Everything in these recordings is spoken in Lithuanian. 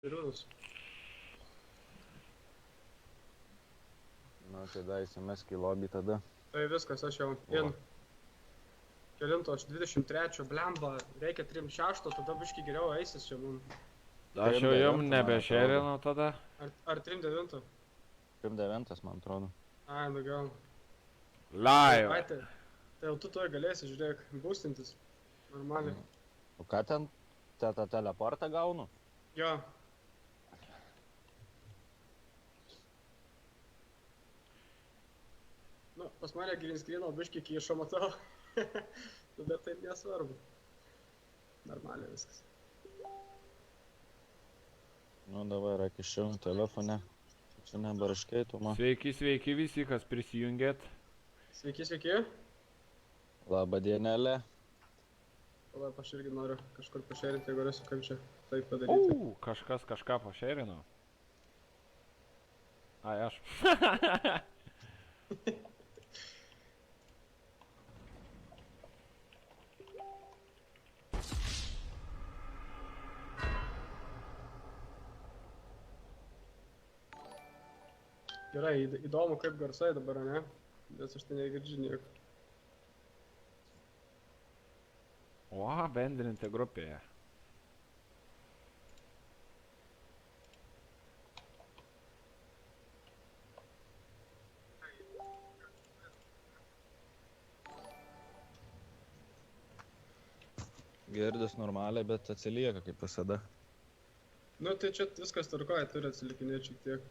Pirūnus. Na, tai da įsimesk į lobį tada. Tai viskas, aš jau in. Kelinto, aš 23, blemba, reikia 36, tada biškai geriau eisis čia mum. Aš jau jum nebešerinu tada. Ar 39? 9, man atrodo. Ai, nu gal. Live. Ai, tai jau tu toj galėsi, žiūrėk, būstintis. Normaliai. O ką ten? Tą teleportą gaunu? Jo. Nu, pas mane green screen'o biškai kyšo matau. Bet tai nesvarbu. Normaliai viskas. Nu, dabar akiščiau telefone. Čia nebaraškai, tu man. Sveiki, sveiki visi, kas prisijungėt. Sveiki, sveiki. Labą dienelę. Palauk, aš irgi noriu kažkur pašerinti, jeigu rasiu, kaip čia taip padaryti. Kažkas kažką pašerino. Ai, aš. Gerai, įdomu kaip garsai dabar, ne? Nes aš tai negirdžiu nieko. O, bendrinti grupėje. Girdis normaliai, bet atsilieka kaip visada. Nu, tai čia viskas tvarkoja, turi atsilikinėti šiek tiek.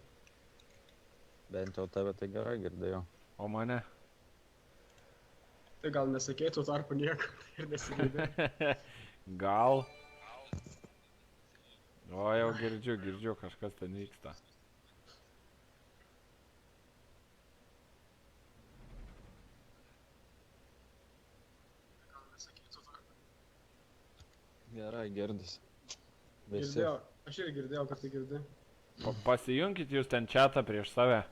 Bent jau tave tai gerai girdėjau. O mane? Tai gal nesakėtų tarpu nieko ir nesigirdė. Gal. O, jau girdžiu, kažkas ten vyksta. Gal nesakėtų tarpu. Gerai, girdis. Visi. Girdėjau, aš ir girdėjau, kad tai girdė. Pasijunkit jūs ten chatą prieš save.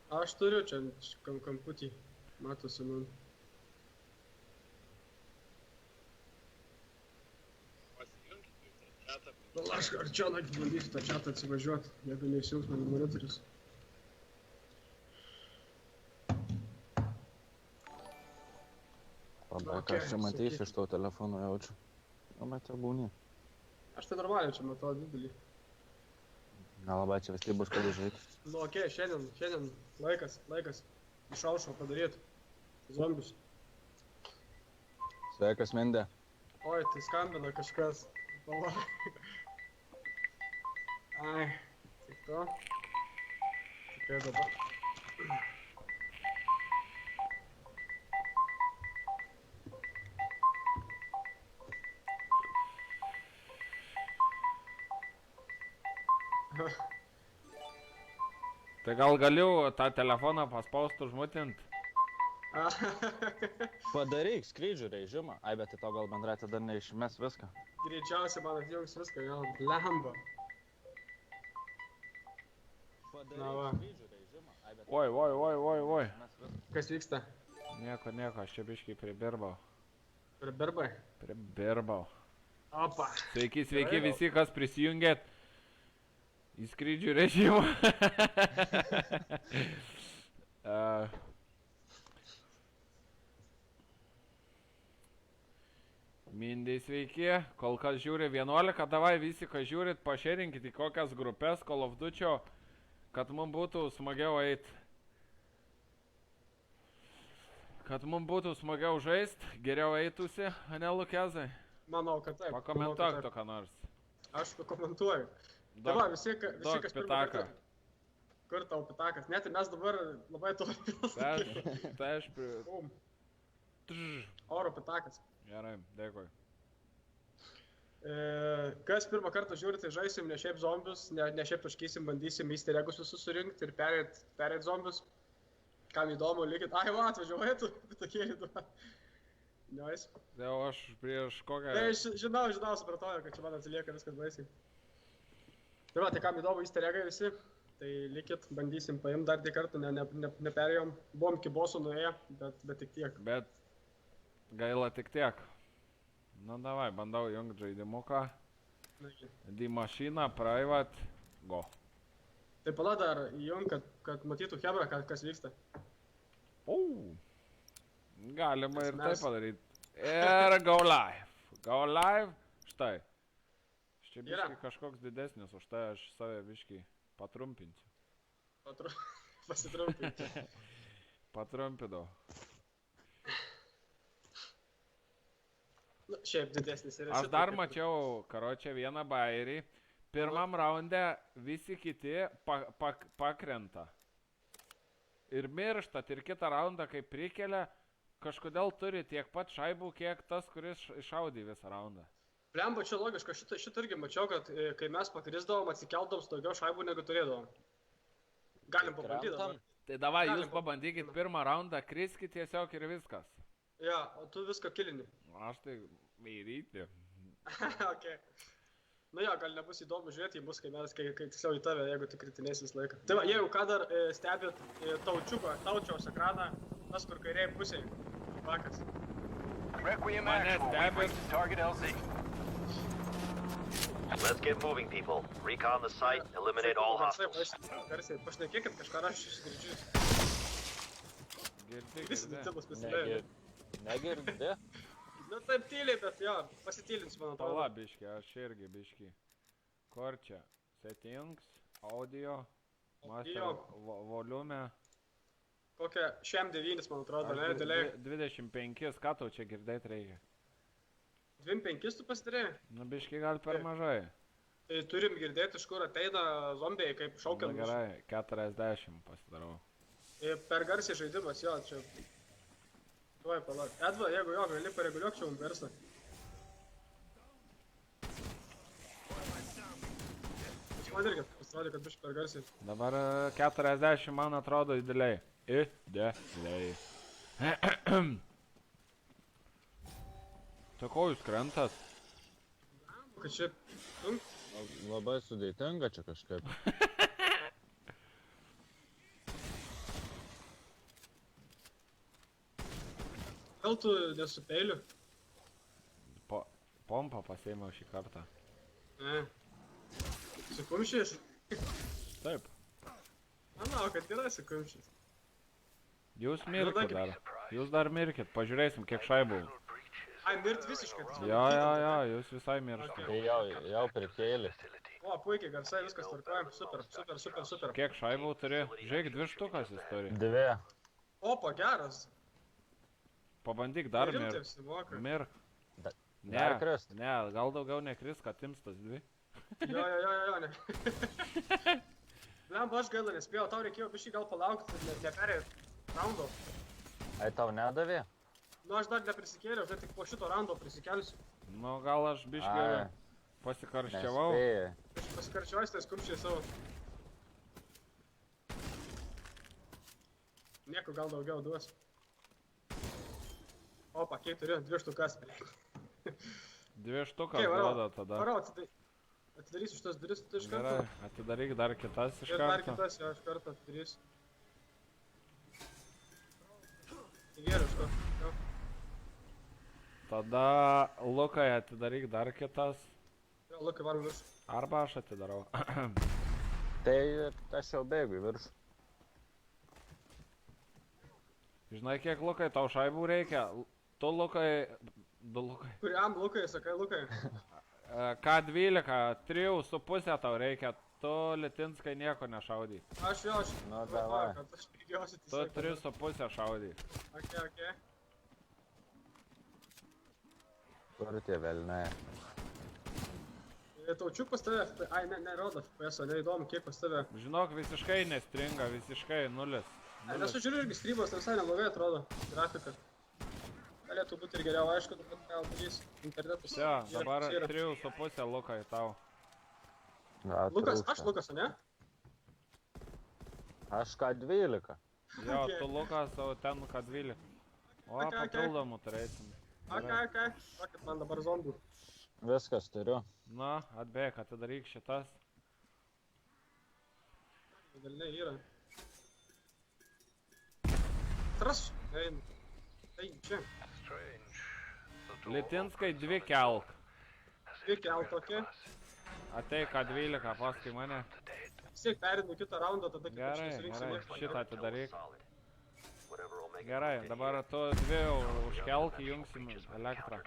Aš turiu čia kamputį, matosi man. Gal aš arčiau bandysiu tą chatą atsivažiuoti, jeigu neįsijungs mano monitorius. Labai, ką aš čia matysiu iš to telefono jaučiu. Nu, bet jau būni. Aš tai normaliai čia matau didelį. Gal labai čia visi bus kad užveikti. Nu, okei, šiandien laikas išaušo padaryti zombius. Sveikas, Mindė. Oi, tai skambina kažkas. Palauk. Ai, tik to. Tikrai dabar. Tai gal galiu tą telefoną paspaust užmutint? Padaryk skrydžių režimą. Ai, bet tai tau gal bendrai tada neišmes viską. Greičiausiai man atjungs viską, jo, blemba. Padaryk skrydžių režimą. Ai, bet Oi. Kas vyksta? Nieko, aš čia biškai pribirbau. Berbai? Pribirbau. Opa. Sveiki visi, kas prisijungėt į skrydžių režimą. Mindai sveiki, kol kas žiūri 11, davai visi, kas žiūrit, pašerinkit į kokias grupės Call of Duty, kad mums būtų smagiau eit. Kad mums būtų smagiau žaist, geriau eitusi, ane Lukezai? Manau, kad taip. Pakomentuok to ką nors. Aš pakomentuoju. Tai va, visi kas pirmą kartą. Kur tau pitakas? Net ir mes dabar labai toli. Tai aš Oro pitakas. Gerai, dėkui. Kas pirmą kartą žiūri, tai žaisim ne šiaip zombius, ne šiaip taškysim, bandysim easter eggus visus surinkti ir perėt zombius. Kam įdomu, likit. Ai, va, atvažiuojate, tokie įdomu. Nice. Jau aš prieš kokią... Tai žinau, supratau, kad čia man atsilieka viskas baisiai. Tai va, tai kam įdomu easter eggai visi, tai likit, bandysim paimti dar tik kartą, neperėjom. Buvom iki bossų nuėję, bet tik tiek. Bet gaila tik tiek. Nu davai, bandau jungt žaidimuką. Nagi. Die Maschine, private, go. Tai pala dar įjung, kad matytų Hebra, kas vyksta. Galima ir Mes- taip padaryti. Ir go live. Go live, štai. Čia Yra. biški kažkoks didesnis, už tai aš save biški patrumpinsiu. Pasitrumpinti. Patrumpinau. Nu, šiaip didesnis ir Aš dar mačiau, karočią, vieną bairį. Pirmam raunde visi kiti pakrenta. Ir mirštat, ir kitą raundą, kai prikelia, kažkodėl turi tiek pat šaibų, kiek tas, kuris iššaudė visą raundą. Blemba, čia logiška, šitą irgi mačiau, kad kai mes pakrisdavom, atsikeldom daugiau šaibų negu turėdavom. Galim pabandyti dabar. Tai davai, Galim jūs pabandykit pirmą raundą, kriskit tiesiog ir viskas. Ja, o tu viską kilini. Aš tai vairyti. Okay. Nu jo, gal nebus įdomu žiūrėti į mus, kai tiksliau į tave, jeigu tu kritinės visą laiką. Tai va, jeigu ką dar stebit taučiaus ekraną, tas kur kairiai pusėje, vakas. Mane stebit. Target LZ. Let's get moving, people. Recon the site, eliminate all hostiles. Garsiai, pašnekėkit kažką, aš išgirdžiu. Visi Girdi. tylus pasidėjo. Negirdi? Nu taip tyliai, bet jo, pasitylins, man atrodo. Pala biški, aš irgi biški. Kur čia? Settings, audio, master volume. Kokia šiam 9, man atrodo, ne, dėliai. 25, ką tau čia girdėt reikia? 25 tu pasidarėjai? Nu biški gal per mažai. Tai turim girdėti, iš kur ateina zombiai, kaip šaukiam. Na gerai, 40 pasidarau. Per garsiai žaidimas, jo, čia. Tuoj, palauk. Edva, jeigu jo, gali pareguliuok čia mums garsą. Man irgi pasirodė, kad biškai per garsiai. Dabar 40 man atrodo įdėliai. Įdėliai. Tai ko jūs krentat? Kad čia... Labai sudėtinga čia kažkaip. Gal tu nesu peiliu? Pompą pasėmiau šį kartą. Ne. Su kumščiais? Taip. Manau, kad yra su kumščiais. Jūs mirkit dar. Jūs dar mirkit, pažiūrėsim kiek šaibų. Ai, mirt visiškai. Jo, jūs visai mirštate. Tai jau prikėlė. O, puikiai, garsai, viskas tvarkojam. Super. Kiek šaibų turi? Žiūrėk, 2 štukas jis turi. 2. Opa, geras. Pabandyk dar Rimtai mirk. apsimoka. Mirk. Dar krist. Ne, gal daugiau nekris, kad ims tas 2. Jo, ne. Blemba, aš gaila nespėjau, tau reikėjo biškai gal palaukti, neperėjot raundo. Ai tau nedavė? Nu, aš dar neprisikėliau, tai tik po šito raundo prisikelsiu. Nu, gal aš biškai pasikarščiavau. Nespėjai. Aš pasikarčiuoju tais kumščiai savo. Nieko gal daugiau duos. Opa, kiek turiu? 2 štukas. 2 štukas duoda tada. Varau, atidarysiu šitas duris, tai iš karto. Gerai, atidaryk dar kitas iš Ir dar karto. kitas, jo, iš karto atidarysiu. Geriau iš to. Jo. Tada Lukai atidaryk dar kitas. Jo, Lukai, varom virš. Arba aš atidarau. Tai aš jau bėgu į viršų. Žinai, kiek Lukai tau šaibų reikia? Tu Lukai... Du Lukai. Kuriam Lukai, sakai, Lukai? K12, 3,5 tau reikia. Tu Litinskai nieko nešaudy. Aš jo, aš... Nu, davai. Kad aš pigiausiai Tu 3,5 šaudy. Okay. Kur tie velnai? Taučiuk pas tave, ai, nerodo FPS, neįdomu, kiek pas tave. Žinok, visiškai nestringa, visiškai nulis. Nes aš žiūriu irgi streamas, tai visai neblogai atrodo, grafika. Galėtų būti ir geriau, aišku, dabar gal darys internetus. Jo, dabar 3,5 Lukai tau. Lukas, aš Lukas, ne? Aš K12. Jo, tu Lukas, o ten K12. O, papildomų turėsim. Okay. Vakit man dabar zombių. Viskas turiu. Na, atbėk, atidaryk šitas. Galiniai yra. Tras, tai čia. Litinskai 2 kelk. 2 kelt tokie. Ateik A12 paskui mane. Vis tiek perinu kitą raundą, tada kaip aš Gerai, nesurinksiu gerai, nieko. šitą atidaryk. Solid. Whatever will make it Gerai, look dabar easier. tu dvi užkelk, įjungsim elektrą.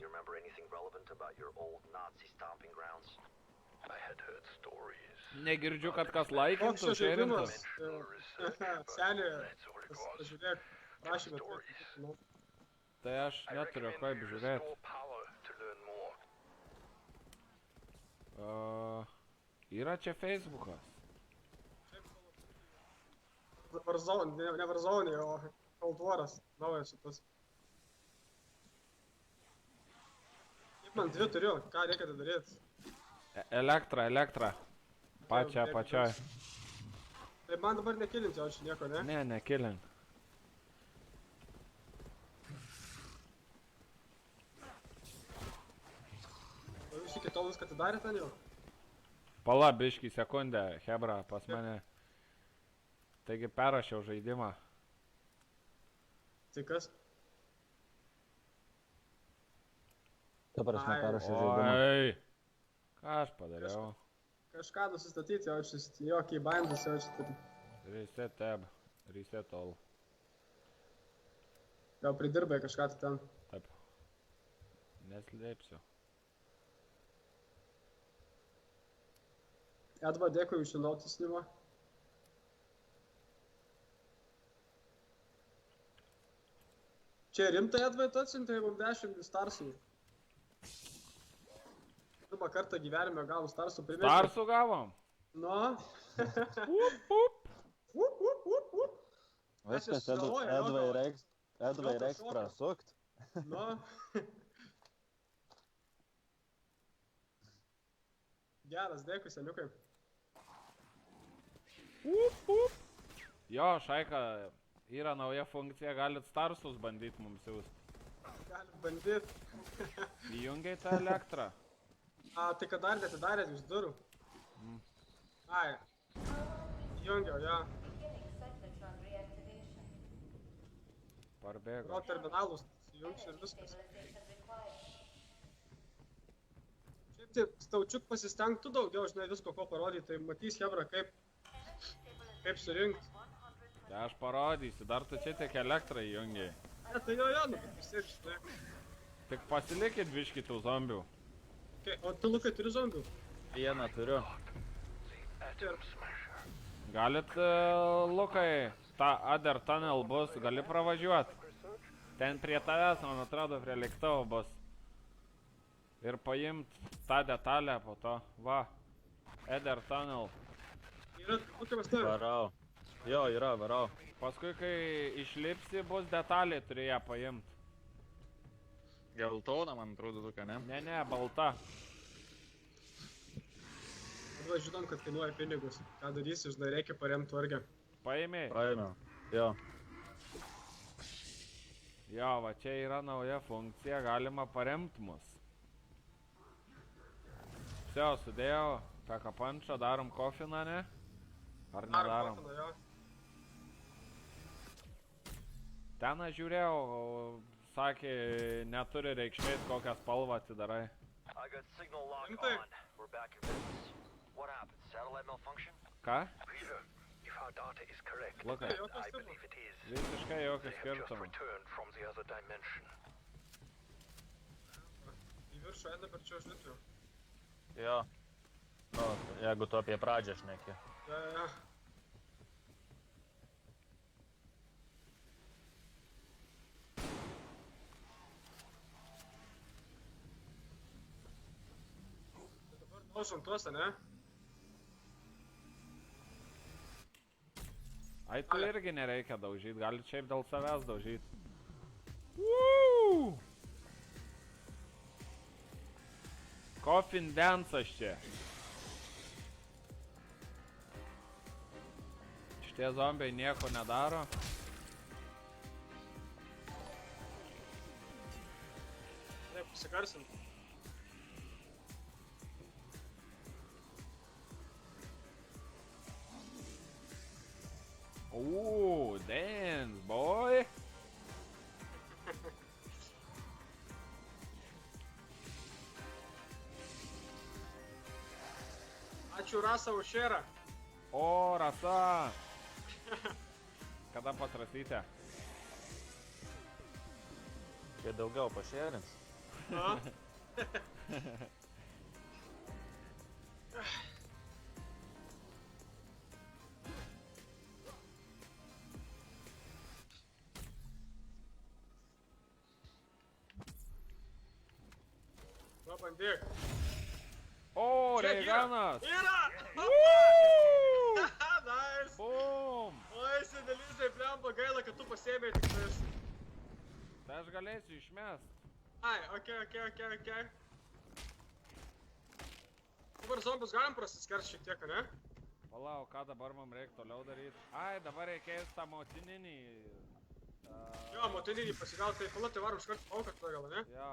You remember anything relevant about your old Nazi stomping grounds? I had heard stories. Negirdžiu, kad kas Koks laikintų, čia šėrintų. žaidimas? Senė, pažiūrėk, prašymė atvirkti. Tai aš neturiu kaip žiūrėti. Yra čia Facebookas. Warzone, ne Warzone, o Cold War'as, naujas šitas. Kaip man dvi turiu, ką reikia tai daryti? Elektra. Pačioj. Tai man dabar nekilinti jau čia nieko, ne? Ne, nekilink. O jūs iki tol viską atidarėte ten jau? Pala, biškį sekundę, hebra, pas mane. Taigi perrašiau žaidimą. Tai kas? Dabar aš Ai, neperrašiau žaidimą. Oi. Ką aš padariau? Kažką nusistatyti jau šis, jokį bandus jau šitą. Reset tab. Reset all. Jau pridirbai kažką tai ten. Taip. Neslėpsiu. Edva, dėkui už šį notisinimą. Čia rimtai Edvai tu atsiuntė mums 10 starsų. Pirmą kartą gyvenime gavom starsų primesti. Starsų gavom? Nu. Viskas, Aš galvoju, Edvai reiks prasukt. Nu. Geras, dėkui, seniukai. Jo, Šaika, yra nauja funkcija, galit starsus bandyt mums siūst. Galim bandyt. Įjungiai tą elektrą. Tai ką dar netidarėt iš durų? Ai. Įjungiau, jo. Parbėgo. Gal terminalus įjungsiu ir viskas. Šiaip tai Staučiuk pasistengtų daugiau, žinai, visko ko parodyti, tai matys hebra kaip surinkt. Tai aš parodysiu, dar tu čia tik elektrą įjungiai. Ne, tai jo, nu, bet vis tiek, žinai. Tik pasilikit biškį tų zombių. O tu, Lukai, turi zombių? Vieną turiu. Galit, Lukai, tą Other Tunnel bus, gali pravažiuot. Ten prie tavęs, man atrodo, prie lėktuvo bus. Ir paimt tą detalę po to. Va, Other Tunnel. Yra, Lukai, mes tavim. Varau. Jo, yra, varau. Paskui, kai išlipsi, bus detalė, turi ją paimt. Geltona, man atrodo, tokia, ne? Ne, balta. Arba žinom, kad kainuoja pinigus. Ką darysi, žinai, reikia paremti vargę. Paėmė. Paėmiau. Jo. Jo, va čia yra nauja funkcija, galima paremt mus. Vsio, sudėjau, peka pančą, darom kofiną, ne? Ar nedarom? Kofiną, jo. Ten aš žiūrėjau, sakė, neturi reikšmės, kokią spalvą atidarai. I got signal lock Rimtai? on. We're back in business. What happened? Satellite malfunction? Ką? Peter, if our data is correct, Lukai, Jokio I skirtumo. believe it is. visiškai jokio They have just skirtumo. returned from the other dimension. Į viršų eina per čia užlipti. Jo. Nu, jeigu tu apie pradžią šneki. Ja. Dabar daužom tuos, ne? Ai, tu irgi nereikia daužyt, gali šiaip dėl savęs daužyt. Coffin dance'as čia. Šitie zombiai nieko nedaro. Taip, pasigarsint. Ooh, dance, boy. Ačiū, Rasa, už šerą. O, Rasa. Kada pas Rasytę? Kai daugiau pašėrins. Na. Bandyk. O, Reiganas. Yra! Woo! Nice! Bum. Oi, senelysai, blemba, gaila, kad tu pasėmėjai tik tais. Tai aš galėsiu išmest. Ai, okei. Dabar zombius galim prasiskert šiek tiek, ne? Palauk, ką dabar mums reikia toliau daryti? Ai, dabar reikės tą motininį. Jo, motininį pasigaut, tai palatai varom iškart auką tada gal, ne? Jo.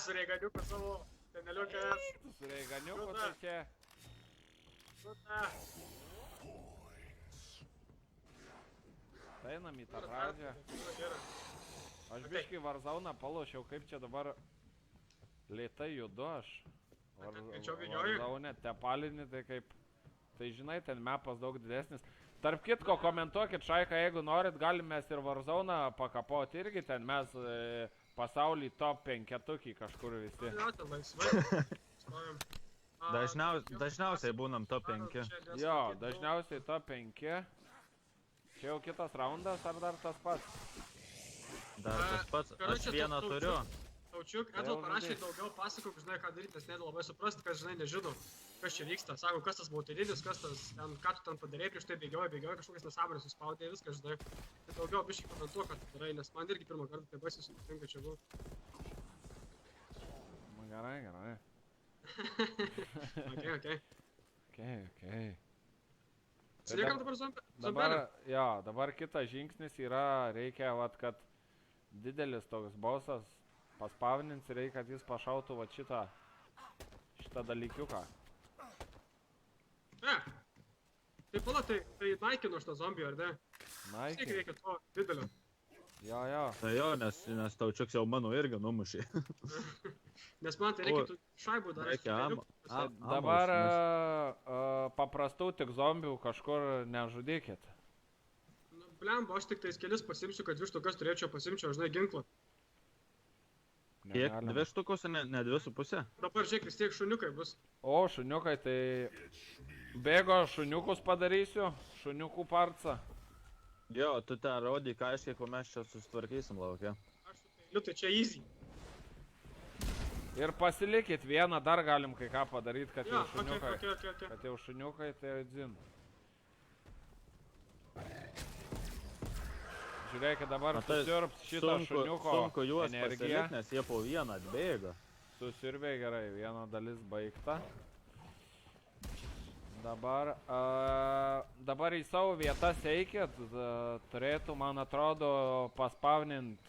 Su Reiganiuku savo teneliukės. Su Reiganiuku tai čia. Tai einam į tą pradžią. Aš biškai Warzone'ą palošiau, kaip čia dabar lėtai judu aš. Warzone tepalinį, tai kaip... Tai žinai, ten mapas daug didesnis. Tarp kitko, komentuokit, Šaika, jeigu norit, galim mes ir Warzone'ą pakapoti irgi, ten mes pasaulį top 5 kažkur visi. Dažniausiai būnam top 5. Jo, dažniausiai top 5. Čia jau kitas raundas, ar dar tas pats? Dar tas pats, aš vieną turiu. Taučiuk, Edel parašė daugiau pasakok, žinai, ką daryti, nes net labai suprasti, kas, žinai, nežino, kas čia vyksta. Sako, kas tas moterinis, kas tas, ten, ką tu ten padarėjai, prieš tai bėgioji, kažkokias nesąmonės suspaudė, viskas, žinai. Tai daugiau biškai komentuok, ką tu darai, nes man irgi pirmą kartą tai baisiai sudėtinga čia buvo. Gerai. Okei. Siliekam dabar zombelį? Jo, dabar kitas žingsnis yra, reikia, vat, kad didelis toks bossas paspavnins ir reikia, kad jis pašautų vat šitą dalykiuką. Ne. Tai pala, tai naikino šitą zombį, ar ne? Naikino? Vis reikia to didelio. Jo. Tai jo, nes Taučiuks jau mano irgi numušė. Nes man tai reikia tų šaibų dar. Reikia dabar paprastų tik zombių kažkur nežudykit. Blemba, aš tik tais kelis pasimsiu, kad 2 štukas turėčiau pasimčiau, žinai, ginklą. Kiek? 2 štukus, ne 2,5? Dabar žiūrėk, vis tiek šuniukai bus. O, šuniukai, tai bėgo šuniukus padarysiu, šuniukų parcą. Jo, tu ten rodyk aiškiai, ko mes čia susitvarkysim laukia. Aš su peiliu, tai čia easy. Ir pasilikit vieną, dar galim kai ką padaryti, kad jau Jo, šuniukai. okei. Kad jau šuniukai, tai dzin. Žiūrėkit, dabar susirps šitą šuniuko sunku juos energiją. pasilik, nes jie po vieną atbėga. Susirbė gerai, viena dalis baigta. Dabar į savo vietas eikit, turėtų, man atrodo, paspavnint.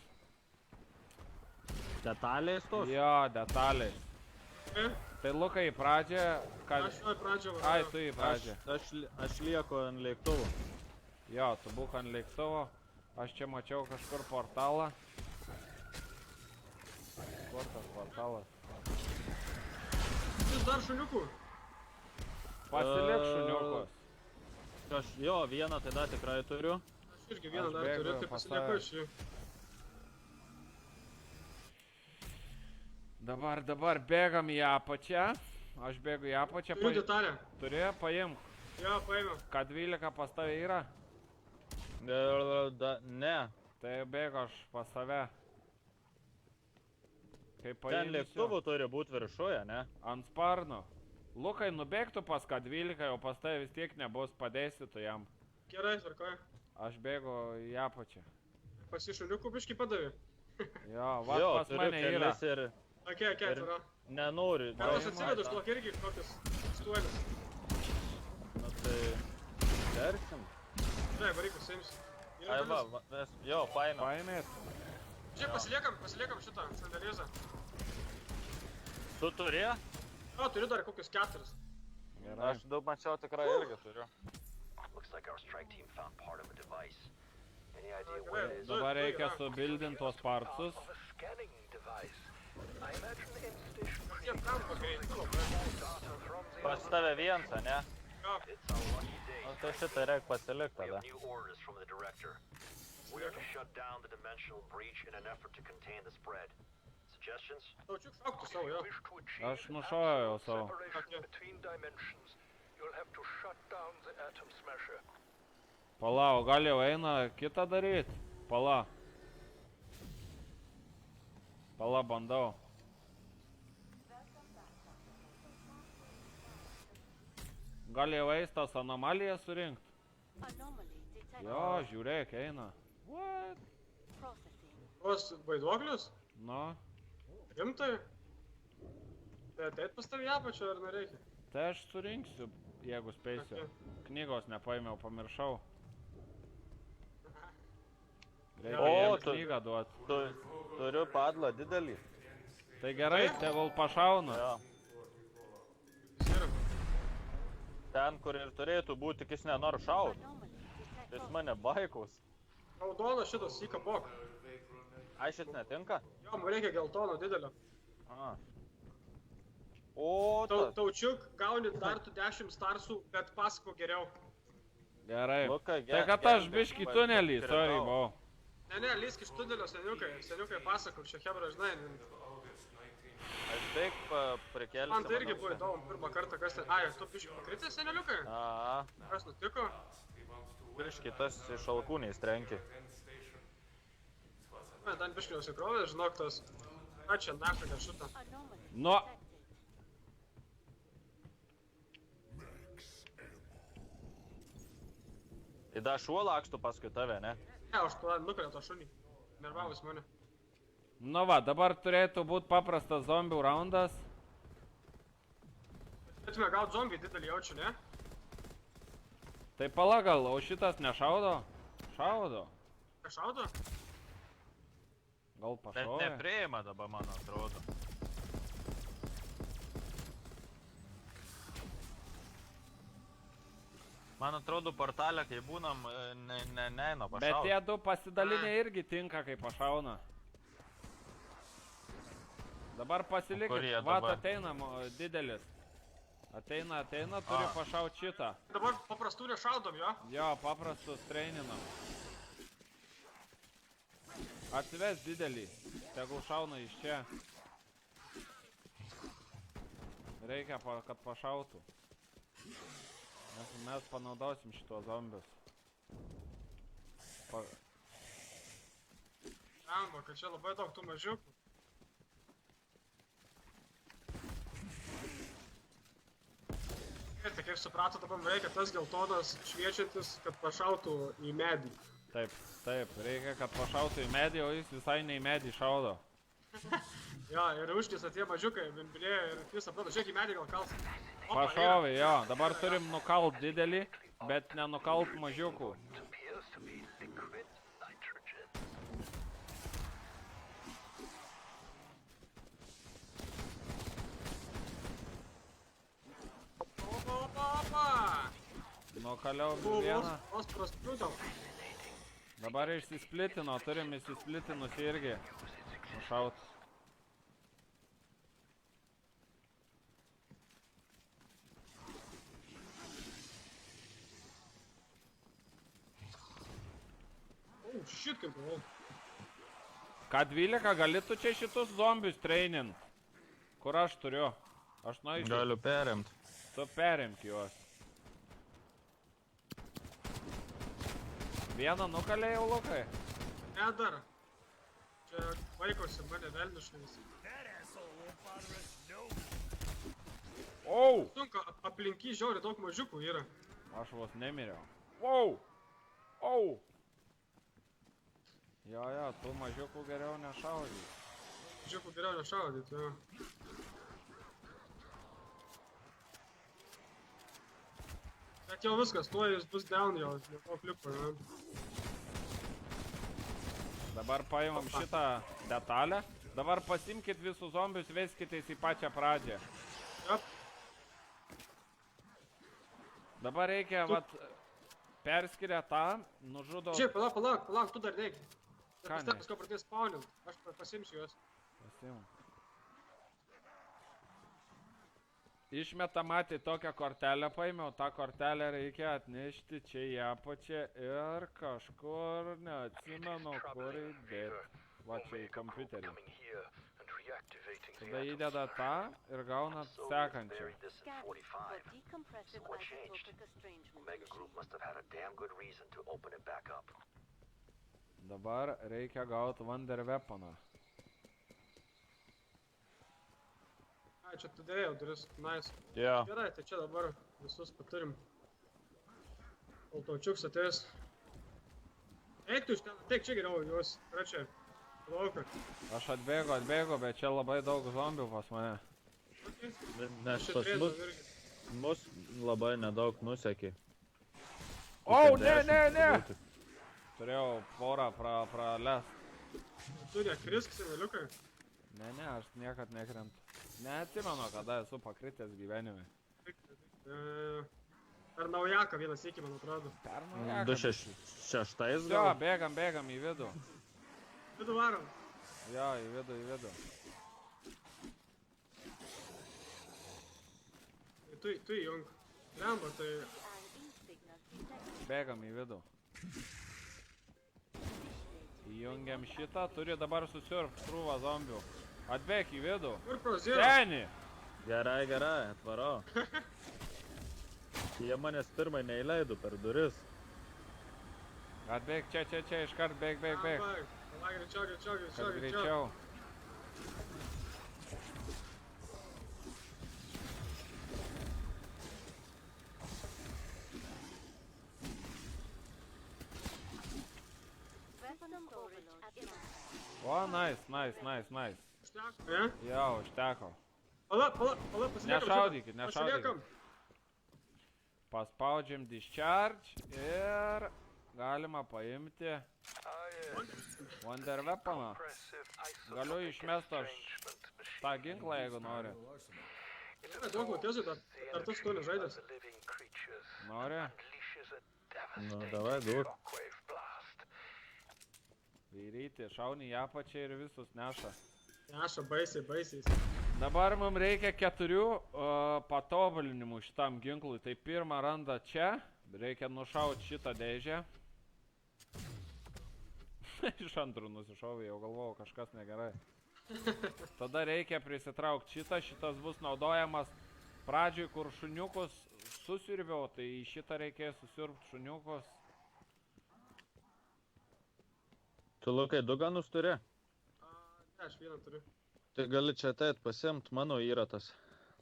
Detalės tos? Jo, detalės. Tai Lukai į pradžią... Aš jau į pradžią važiuoju. Ai, tu į pradžią. Aš lieku ant lėktuvo. Jo, tu būk ant lėktuvo. Aš čia mačiau kažkur portalą. Kur tas portalas? Vis dar šuniukų? Pasilik šuniukus. Jo, vieną tai dar tikrai turiu. Aš irgi vieną Aš dar bėgu turiu, tai pas pasilieku tave. iš jų. Dabar bėgam į apačią. Aš bėgu į apačią. Turiu detalę. Turi, paimk. Jo, paėmiau. K12 pas tave yra? Ne. Tai bėgu aš pas tave. Kai Ten paimsiu. lėktuvų turi būti viršuje, ne? Ant sparno. Lukai, nubėgtų pas K12, o pas tave vis tiek nebus, padėsi tu jam. Gerai, tvarkoju. Aš bėgu į apačią. Pasi šuniukų biškį padavė. Jo, va Jo, pas turiu mane yra. kelis ir Okei, turiu. nenoriu. Ar aš Paimk. atsivedu, šlok irgi kokius 8. Na tai... Versim. Žinai, varyk, pasiimsiu. Ai va, mes... Jo, paėmėm. Paimėt. Žiūrėk, pasiliekam šitą sandėlizą. Tu turi? O, turiu dar kokius 4. Gerai. Aš daug mačiau tikrai irgi turiu. Looks like our strike team found part of a device. Any idea Okay. what it is? Dabar reikia subildint tuos parcus. Of a scanning device. I imagine end station Jie tampa greitai labai. data from the Pas tave vienas, ne? Jo, It's our lucky day. Nu, tai šitą reikia pasilikti We tada. have new orders from the director. We are to shut down the dimensional breach in an effort to contain the spread. Suggestions? taučiuk šauktų savo, jo. wish to achieve Aš nušojau jau savo. separation Okay. between dimensions. You'll have to shut down the atom smasher. Pala, o gal jau eina kitą daryt? Pala. Pala, bandau. Gal jau eis tas anomalijas surinkt? Anomaly detected. Jo, žiūrėk, eina. What? Processing. Tuos vaiduoklius? Nu, Rimtai? Tai ateit pas tavį apačią ar nereikia? tai aš surinksiu, jeigu spėsiu. Knygos nepaėmiau, pamiršau. Reikia O, jiems tu- knygą duot. Turiu padlą didelį. Tai gerai, tegul pašauna. Jo. Sirp. Ten, kur ir turėtų būti, tik jis nenori šaut. Anomaly detected. Jis mane baikaus. Raudonas šitas įkapok. Ai, šit netinka? Jo, man reikia geltono didelio. A. O, tas. Taučiuk, gauni dar tu 10 starsų, bet pasako geriau. Gerai. Luka, Tai kad aš biškį tunelį, sorry, buvau. Ne, lysk iš tunelio, seniukai. Seniukai pasako, čia hebra, žinai. Aš beik prikelsiu. Man tai irgi buvo įdomu pirmą kartą, kas ten... Ai, tu biškį pakritė, seneliukai? A, Kas nutiko? biškį tas iš alkūniais trenki. Ne, ten biškį nusikrovė, žinok tas... A, čia nafika šitą. Anomaly Nu. detected. Tai dar šuo laksto paskui tave, ne? Ne, aš tu nukalė to šunį. Nervavus mane. Nu va, dabar turėtų būti paprastas zombių raundas. Turėtume gaut zombį didelį jaučiu, ne? Tai pala gal, o šitas nešaudo? Šaudo. Ką šaudo? Gal Bet pašovė? nepriima dabar, man atrodo. Man atrodo, portalė, kai būnam, neina Bet pašaut. tie du pasidalinė irgi tinka, kai pašauna. Dabar O kur jie pasilikit, vat dabar? ateina didelis. Ateina, turi pašaut šitą. Dabar paprastų nešaudom, jo? Jo, paprastus treininam. Atsives didelį, tegul šauna iš čia. Reikia, kad pašautų. Mes panaudosim šito zombius. Amba, kad čia labai daug tų mažiukų. Ir tai kaip suprato, dabar reikia tas geltonas šviečiantis, kad pašautų į medį. Taip, reikia, kad pašautų į medį, o jis visai ne į medį šaudo. Jo, ir užkisa tie mažiukai, vimbilė ir visą prato. Žiūrėk į medį gal kals. Opa, Pašovė, jo, dabar turim nukalt didelį, bet nenukalt mažiukų. Appears to be liquid nitrogen. Opa! Nukaliau vieną. Vos praskriudom. Dabar išsisplitino, turim išsisplitinus irgi. Nušaut. O, shit, kaip buvau. Ką 12 gali tu čia šitus zombius treinint? Kur aš turiu? Aš nueisiu. Galiu perimt. Tu perimk juos. Vieną nukalė jau, Lukai? Ne dar. Čia vaikosi mane velniškais. Au! Sunka, aplinky žiauri daug mažiukų yra. Aš vos nemiriau. Au! Au! Jo, tų mažiukų geriau nešaudyt. Mažiukų geriau nešaudyti, jo. Bet jau viskas, tuo jis bus down jau, nebuvo klipo, jo. Dabar paimam šitą detalę. Dabar pasimkit visus zombius, veskitės į pačią pradžią. Jop. Dabar reikia, vat, perskiria tą, nužudo... Žiūrėk, palauk, tu dar neik. Ką Stepus, ko pradės spawnint, aš pasimsiu juos. Pasiimu. Išmeta matė tokią kortelę paėmiau, tą kortelę reikia atnešti čia į apačią ir kažkur, neatsimenu, kur įdėti. Va čia į kompiuterį. Tada įdeda tą ir gauna sekančią. Buried this in Scanning 45. for decompressive What changed? isotopic estrangement Omega Group machine. must have had a damn good reason to open it back up. Dabar reikia gauti Wonder Weaponą. Ai, čia tu dėjau duris, nice. Jo. Gerai, tai čia dabar visus paturim. Altaučiuks atėjęs. Eik tu iš ten, ateik čia geriau juos, yra čia. Lauka. Aš atbėgu, bet čia labai daug zombių pas mane. Nes Čia pas turėtų mus, irgi. mus labai nedaug nusekė. O, ne! Turėjau porą pralest. Tu nekrisk, seneliukai. Ne, aš niekad nekrentu. Neatsimenu, kada esu pakritęs gyvenime. Per naujaką vieną sėkį, man atrodo. Pernai. 266 Jo, gal? bėgam į vidų. Vidų varom. Jo, į vidų. Tu įjung. Lemba, tai... An e-signal detected. Bėgam į vidų. Įjungiam šitą, turi dabar susiurbt krūvą zombių. Atbėk į vidų. Kur proziro? Seni! Gerai, atvaro. Jie manęs pirmai neįleido per duris. Atbėk čia, iškart bėk. Davai, greičiau. Kad greičiau. Weapon overload at max. O, nice. Užteko, ne? Jo, užteko. Pala, pasiliekam. Nešaudykit. Pasiliekam. Paspaudžiam discharge ir galima paimti Wonder Weaponą. Galiu išmest aš tą ginklą, jeigu nori. Yra daug mokėsiu, dar tas tu nežaidęs. Nori? Nu, davai, duok. Vyryti, šauni į apačią ir visus neša. Neša baisiai. Dabar mums reikia 4 patobulinimų šitam ginklui. Tai pirmą randa čia, reikia nušauti šitą dėžę. Iš antrų nusišauvė, jau galvojau, kažkas negerai. Tada reikia prisitraukti šitas bus naudojamas pradžioj, kur šuniukus susirbiau, tai į šitą reikės susirbti šuniukus. Tu, Lukai, 2 ganus turi? Ne, aš vieną turiu. Tai gali čia ateit pasiimt, mano yra tas.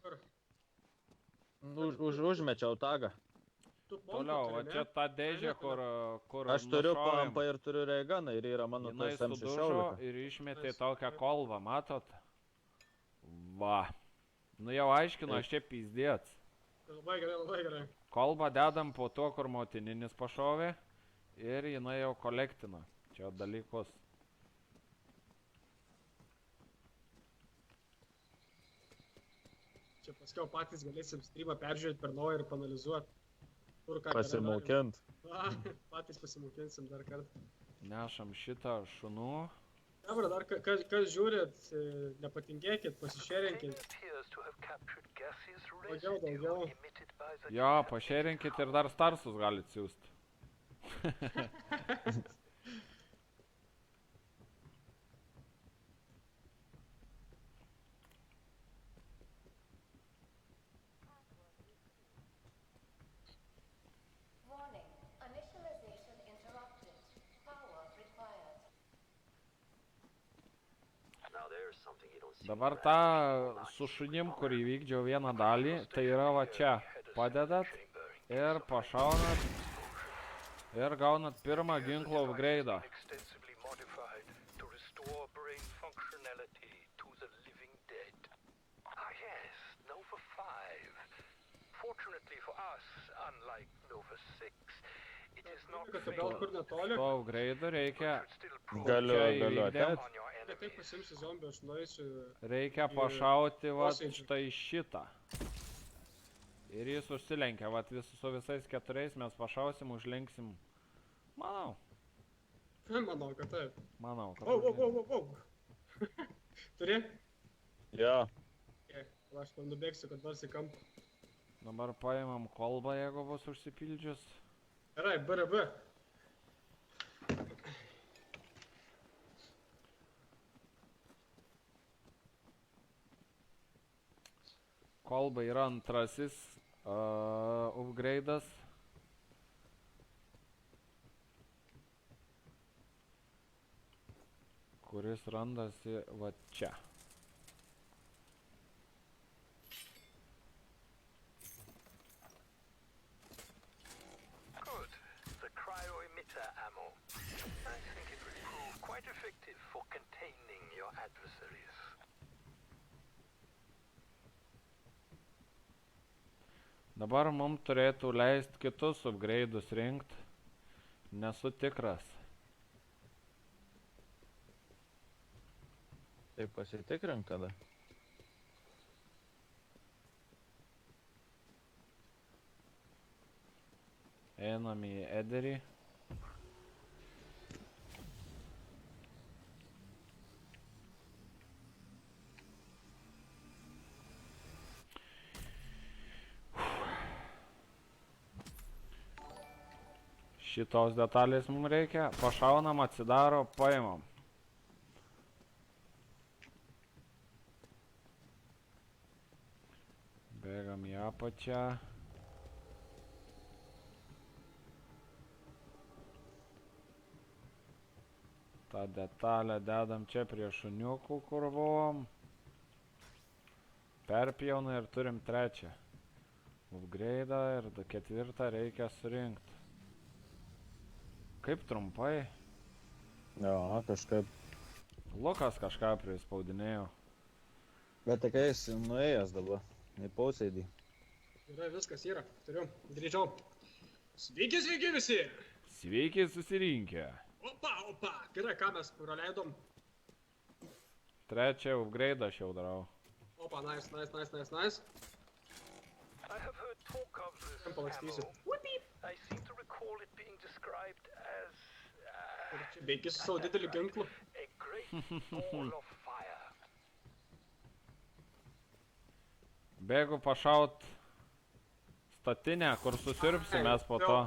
Kur? Užmečiau tagą. Tu pompą Toliau, turi, va ne? čia ta dėžė, kur Aš turiu nušovėm. pompą ir turiu reiganą ir yra mano Jinai tas sudužo M16. ir išmetė tokią kolbą, matot? Va. Nu jau aiškinu, aš čia pizdėts. Labai gerai. Kolbą dedam po to, kur motininis pašovė ir jinai jau kolektina čia dalykus. Čia paskiau patys galėsim streamą peržiūrėti per naują ir panalizuoti. Kur ką Pasimokint. Patys pasimokinsim dar kartą. Nešam šitą šunų. Dabar dar kas žiūrit, nepatingėkit, pasišėrinkit. Daugiau. Jo, pašėrinkit ir dar starsus galit siūsti. Warning. Initialization interrupted. Power required. Now there's something you don't see. Dabar tą su šunim, kur įvykdžiau vieną dalį, tai yra va čia. Padedat ir pašaunat ir gaunat pirmą ginklo upgrade'ą. Extensively modified to restore brain functionality to the living dead. Ah yes, Nova 5. Fortunately for us, unlike Nova 6, it is not Kad gal kur netoli, To upgrade'ų reikia, Galiu įvykdėm. ateit. on your tai taip pasimsiu zombį, aš nueisiu. reikia pašauti va posėdžių. štai šitą. Ir jis užsilenkia, va su visais 4 mes pašausim, užlenksim. Manau, Manau, kad taip. kad Wow. Turi? Jo. O aš ten nubėgsiu, kad nors į kampą. Dabar paimam kolbą, jeigu bus užsipildžius. Gerai, BRB. Kolba yra antrasis upgrade'as. Kuris randasi va čia. Good. The cryo-emitter ammo. I think it will prove quite effective for containing your adversaries. Dabar mums turėtų leisti kitus upgrade'us rinkt. Nesu tikras. Tai pasitikrink kada. Einam į Ederį. Šitos detalės mums reikia. Pašaunam, atsidaro, paimam. Bėgam į apačią. tą detalę dedam čia prie šuniukų, kur buvom. Perpjauna ir turim trečią upgrade'ą ir ketvirtą reikia surinkti. Kaip trumpai? Jo, kažkaip. Lukas kažką prispaudinėjo. Bet tai kai esi nuėjęs dabar, į posėdį. Yra, viskas yra, turiu, grįžau. Sveiki, sveiki visi! Sveiki susirinkę. Opa, opa, gerai, ką mes praleidom? Trečią upgrade'ą aš jau darau. Opa, nice, nice, nice, nice, nice. I have heard talk of this Ten palakstysiu. ammo. I seem to recall it being described as Ir čia beigi su savo dideliu ginklu. a great ball of fire. Bėgu pašaut statinę, kur susirpsim mes po to.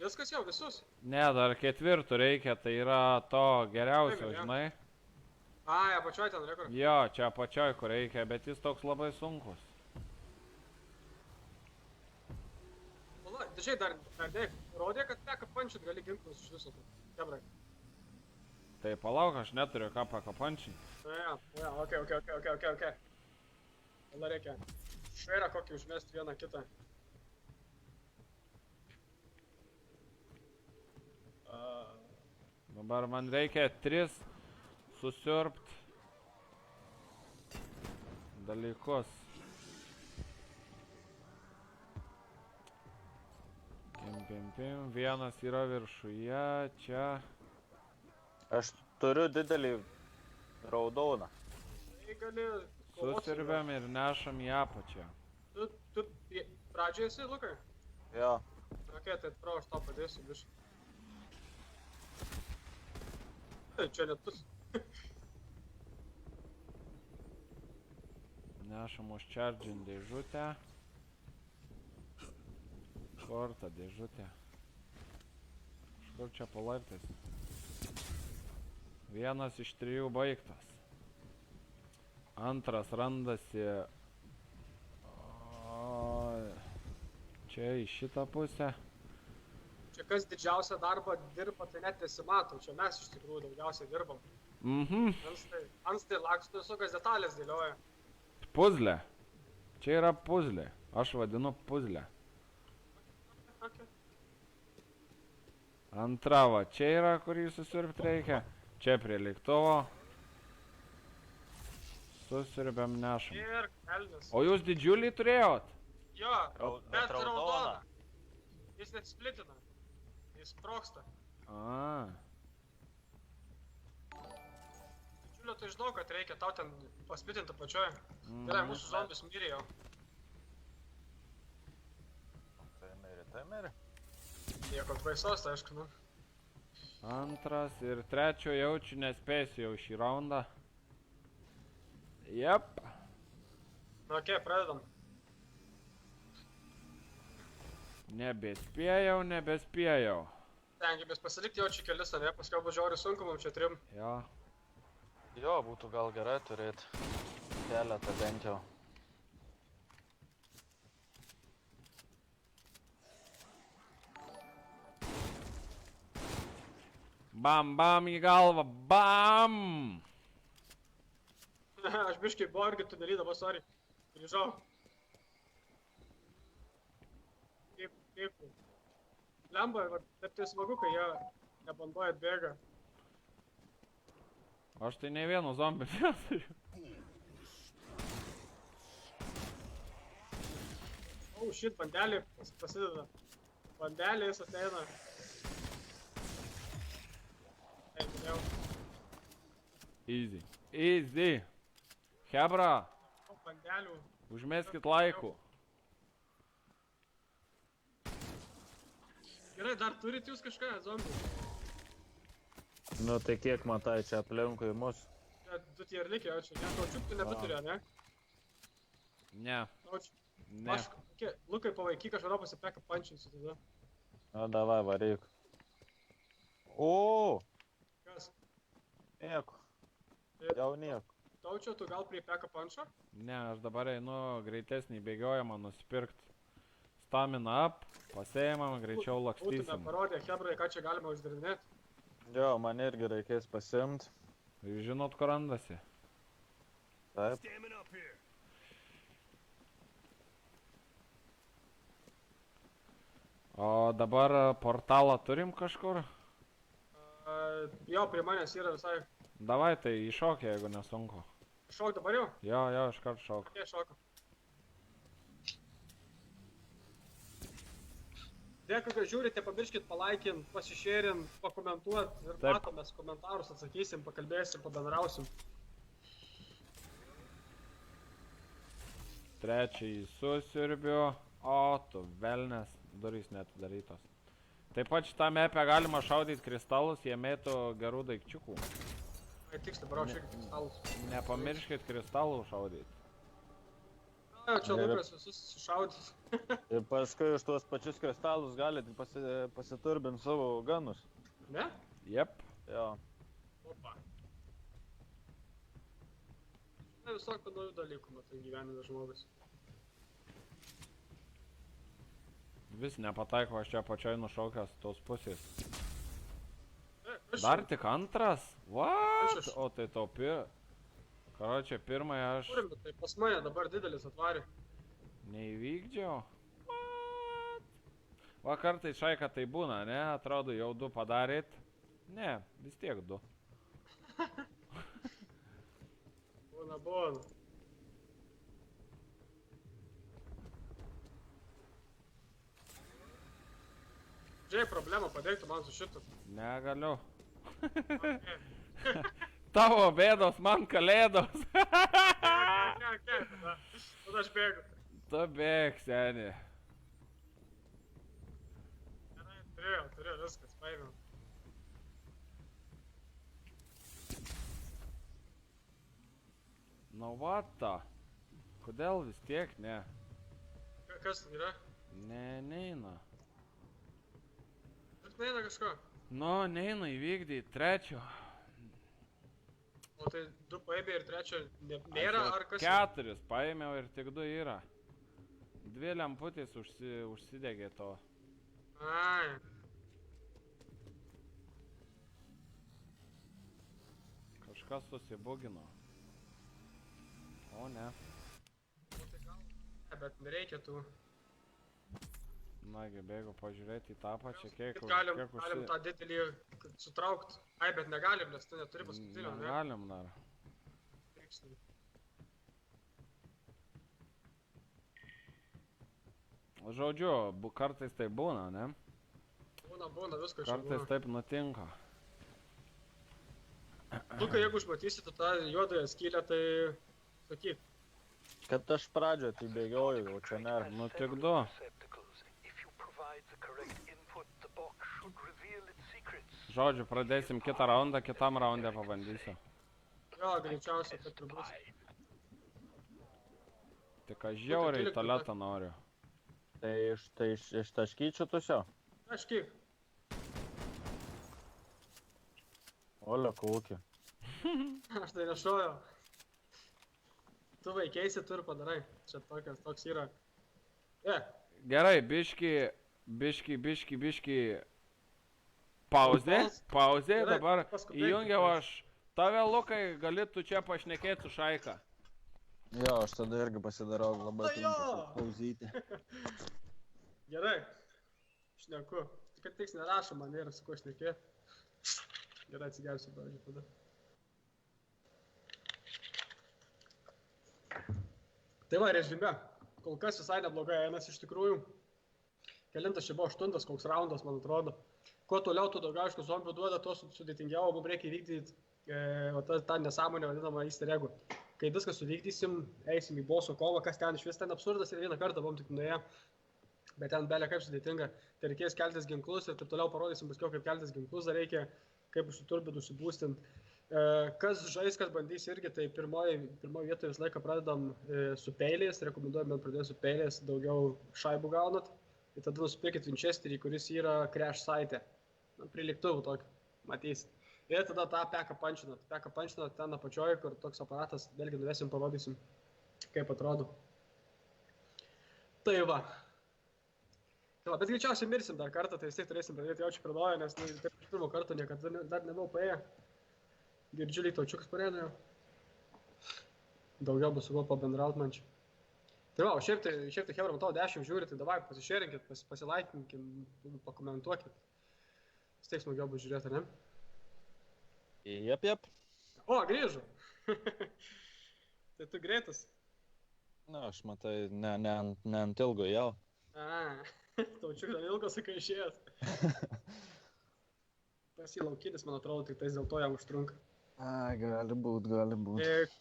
Viskas jau, visus. Ne, dar ketvirtų reikia, tai yra to geriausio, žinai. Ai, apačioj ten reikia. Jo, čia apačioj kur reikia, bet jis toks labai sunkus. Pala, dažiai dar dėk. Rodė, kad teka pančint gali ginklus iš viso. Kebrai. Tai palauk, aš neturiu ką pakapančinti. Ja, okei. Tada reikia šverą kokį užmesti vieną kitą. Dabar man reikia 3 susiurbt dalykus. Pim. Vienas yra viršuje, čia. Aš turiu didelį raudoną. Tai gali... Susirbėm ir nešam į apačią. Tu pradžioje esi, Lukai? Jo. Okei, tai prav, aš tau padėsiu, biškai. Čia lietus. Nešam užčardžint dėžutę. Kur ta dėžutė? Kažkur čia palaiptais. Vienas iš 3 baigtas. Antras randasi čia į šitą pusę. Čia kas didžiausią darbą dirba, tai net nesimato. Čia mes iš tikrųjų daugiausiai dirbam. Anstai laksto visokias detalės dėlioja. Puzlė. Čia yra puzlė. Aš vadinu puzlę. Okay. Antra va, čia yra, kurį susirbt reikia. Čia prie lėktuvo. Susirbiam nešam. Ir elnis. O jūs didžiulį turėjot? Jo, bet raudona. raudona. Jis net splitina. Jis sprogsta. Didžiulio tai žinau, kad reikia tau ten pasplitinti pačioj. Gerai, mūsų zombis mirė jau. Tai mirė. Nieko baisos, tai aišku, nu. Antras ir trečio jaučiu nespėsiu jau šį raundą. Jep. Na, okei, pradedam. Nebespėjau. Tenkimės pasilikti jau čia kelis, ne? Paskiau bus žiauriai sunku mums čia trim. Jo. Jo, būtų gal gerai turėti keletą bent jau. Bam, bam į galvą, bam! Aš biškai buvo irgi tunelį dabar, sorry. Grįžau. Kaip. Lemba, bet tai smagu, kai jie nebandoja atbėga. Aš tai ne vienu zombiu neturiu. Oh shit, bandelė prasideda. Bandelės ateina. Jau. Easy. Hebra, Bandelių. užmeskit laikų. Gerai, dar turit jūs kažką, zombių? Nu tai kiek matai čia aplinkui mus? Ja, du tie ir likę, o čia. Ne, taučiukų nebeturėjo, ne? Ne. Ne. Aš, Lukai, pavaikyk, aš vėliau pasipeka pančinsiu tada. O, davai, varyk. O, Kas? nieko. Jau nieko. Taučio, tu gal prie peka pančio? Ne, aš dabar einu greitesnį bėgiojimą nusipirkt. Stamina up, pasėjimam, greičiau Būtume lakstysim. parodė, hebrai, ką čia galima uždarinėti. Jo, man irgi reikės pasiimt. Jūs žinot, kur randasi? Taip. O dabar portalą turim kažkur? Jo, prie manęs yra visai. Davai, tai iššokė, jeigu nesunku. Šok dabar jau? Jo, iškart šok. Kokie šoka? Dėkui, kad žiūrite, pamirškit palaikint, pasišėrint, pakomentuot ir Taip. matomės komentarus, atsakysim, pakalbėsim, pabendrausim. Trečiąjį susirbiu. O, tu velnes, durys neatidarytos. Taip pat šitą mepę galima šaudyti kristalus, jie mėtų gerų daikčiukų. Ai, tiksliai, brau, šiek tiek stalus. Nepamirškit kristalų šaudyti. Na, čia Lukas visus sušaudys. Ir paskui už tuos pačius kristalus galite pasiturbinti savo ganus. Ne? Jep. Jo. Opa. Na, visokių naujų dalykų, matai, gyvenime žmogus. Vis nepataiko, aš čia pačioj nušaukęs tos pusės. Kas Dar čia? tik antras? What? Aš- O tai taupi. Karočią, pirmąją aš Turim, bet tai pas mane dabar didelis atvarė. neįvykdžiau. What? Va kartai šaika tai būna, ne? Atrodo, jau 2 padarėt. Ne, vis tiek 2. Būna. Žiūrėk, problemą padėktų man su šitu. Negaliu. Tavo bėdos, man kalėdos. Ne, tada aš bėgu. Tu bėg, seni. Gerai, turėjau, viskas, paėmiau. Nu vata. Kodėl vis tiek ne? Kas yra? Ne, neina. Bet neina kažko. Nu, neina įvykdyti trečio. O tai 2 paėmė ir 3 nėra, ar kas? 4 paėmiau ir tik 2 yra. 2 lemputės užsidegė to. Ai. Kažkas susibugino. O ne. Bet nereikia tų. Nagi, bėgu pažiūrėti į tą pačią, kiek Galim tą didelį sutraukt. Ai, bet negalim, nes tu neturi paskutinio, ne? Negalim dar. Tiksliai. Žodžiu, kartais tai būna, ne? Būna, viskas čia Kartais būna. taip nutinka. Lukai, jeigu užmatysi tą juodąją skylę, tai sakyk. Kad aš pradžio tai bėgioju, o čia nėra. Nu tik 2. Receptacles. If you provide the correct input, the box should reveal its secrets. Žodžiu, pradėsim kitą raundą, kitam raunde pabandysiu. Jo, greičiausiai, kad ir bus. Tik aš žiauriai 13 tualetą noriu. Tai iš taškyčių tušio? Kažkiek. Olio kūkį. Aš tai nešoju. Tu vaikėsi, tu ir padarai. Čia toks yra. Gerai, biški. Pauzė, Gerai, dabar paskubėk. įjungiau aš. Tave, Lukai, gali tu čia pašnekėti su Šaika. Jo, aš tada irgi pasidarau labai Jo! pauzyti. Gerai. Šneku. Tik kad tiks nerašo man ir su kuo šnekė. Gerai, atsigersiu, pavyzdžiui, tada. Tai va, režime. Kol kas visai neblogai einas iš tikrųjų. Kelintas čia buvo 8, koks raundas, man atrodo. Kuo toliau, tu daugiau aišku zombių duoda, tuo sudėtingiau, mums reikia įvykdyti tą nesąmonę vadinamą easter eggų. Kai viską suvykdysim, eisim į boso kovą, kas ten iš vis ten absurdas ir vieną kartą buvom tik nuėję. Bet ten belia kaip sudėtinga, tai reikės keltis ginklus ir taip toliau parodysim paskiau, kaip keltis ginklus, dar reikia kaip užsiturbinti, užsibūstinti. Kas žais, kas bandys irgi, tai pirmoje vietoje visą laiką pradedam su peiliais, rekomenduojame pradėti su peiliais, daugiau šaibų gaunat. Ir tada nusipirkit Winchesterį, kuris yra crash site. Prie lėktuvų tokį, matysit. Ir tada tą peką pančinat. Peką pančinat ten apačioj, kur toks aparatas, vėlgi nuvesim, parodysim, kaip atrodo. Tai va. Bet greičiausiai mirsim dar kartą, tai vis tiek turėsim pradėti jaučiu kardoją, nes taip iš pirmo karto niekada dar nebuvau paėję. Girdžiuliai taučiukas parėdėjo. Daugiau bus su kuo pabendraut man čia. Tai va, o šiaip tai hebra, matau 10 žiūri, tai davai pasišėrinkit, pasilaikinkim, pakomentuokit. Vis tiek smagiau bus žiūrėti, ne? Jep. O, grįžo. Tai tu greitas. Na, aš matai, ne ant ilgo jau. Taučiuk dar ilgo sakai išėjęs. Pas jį laukinis, man atrodo, tik tais dėl to jam užtrunka. Gali būt.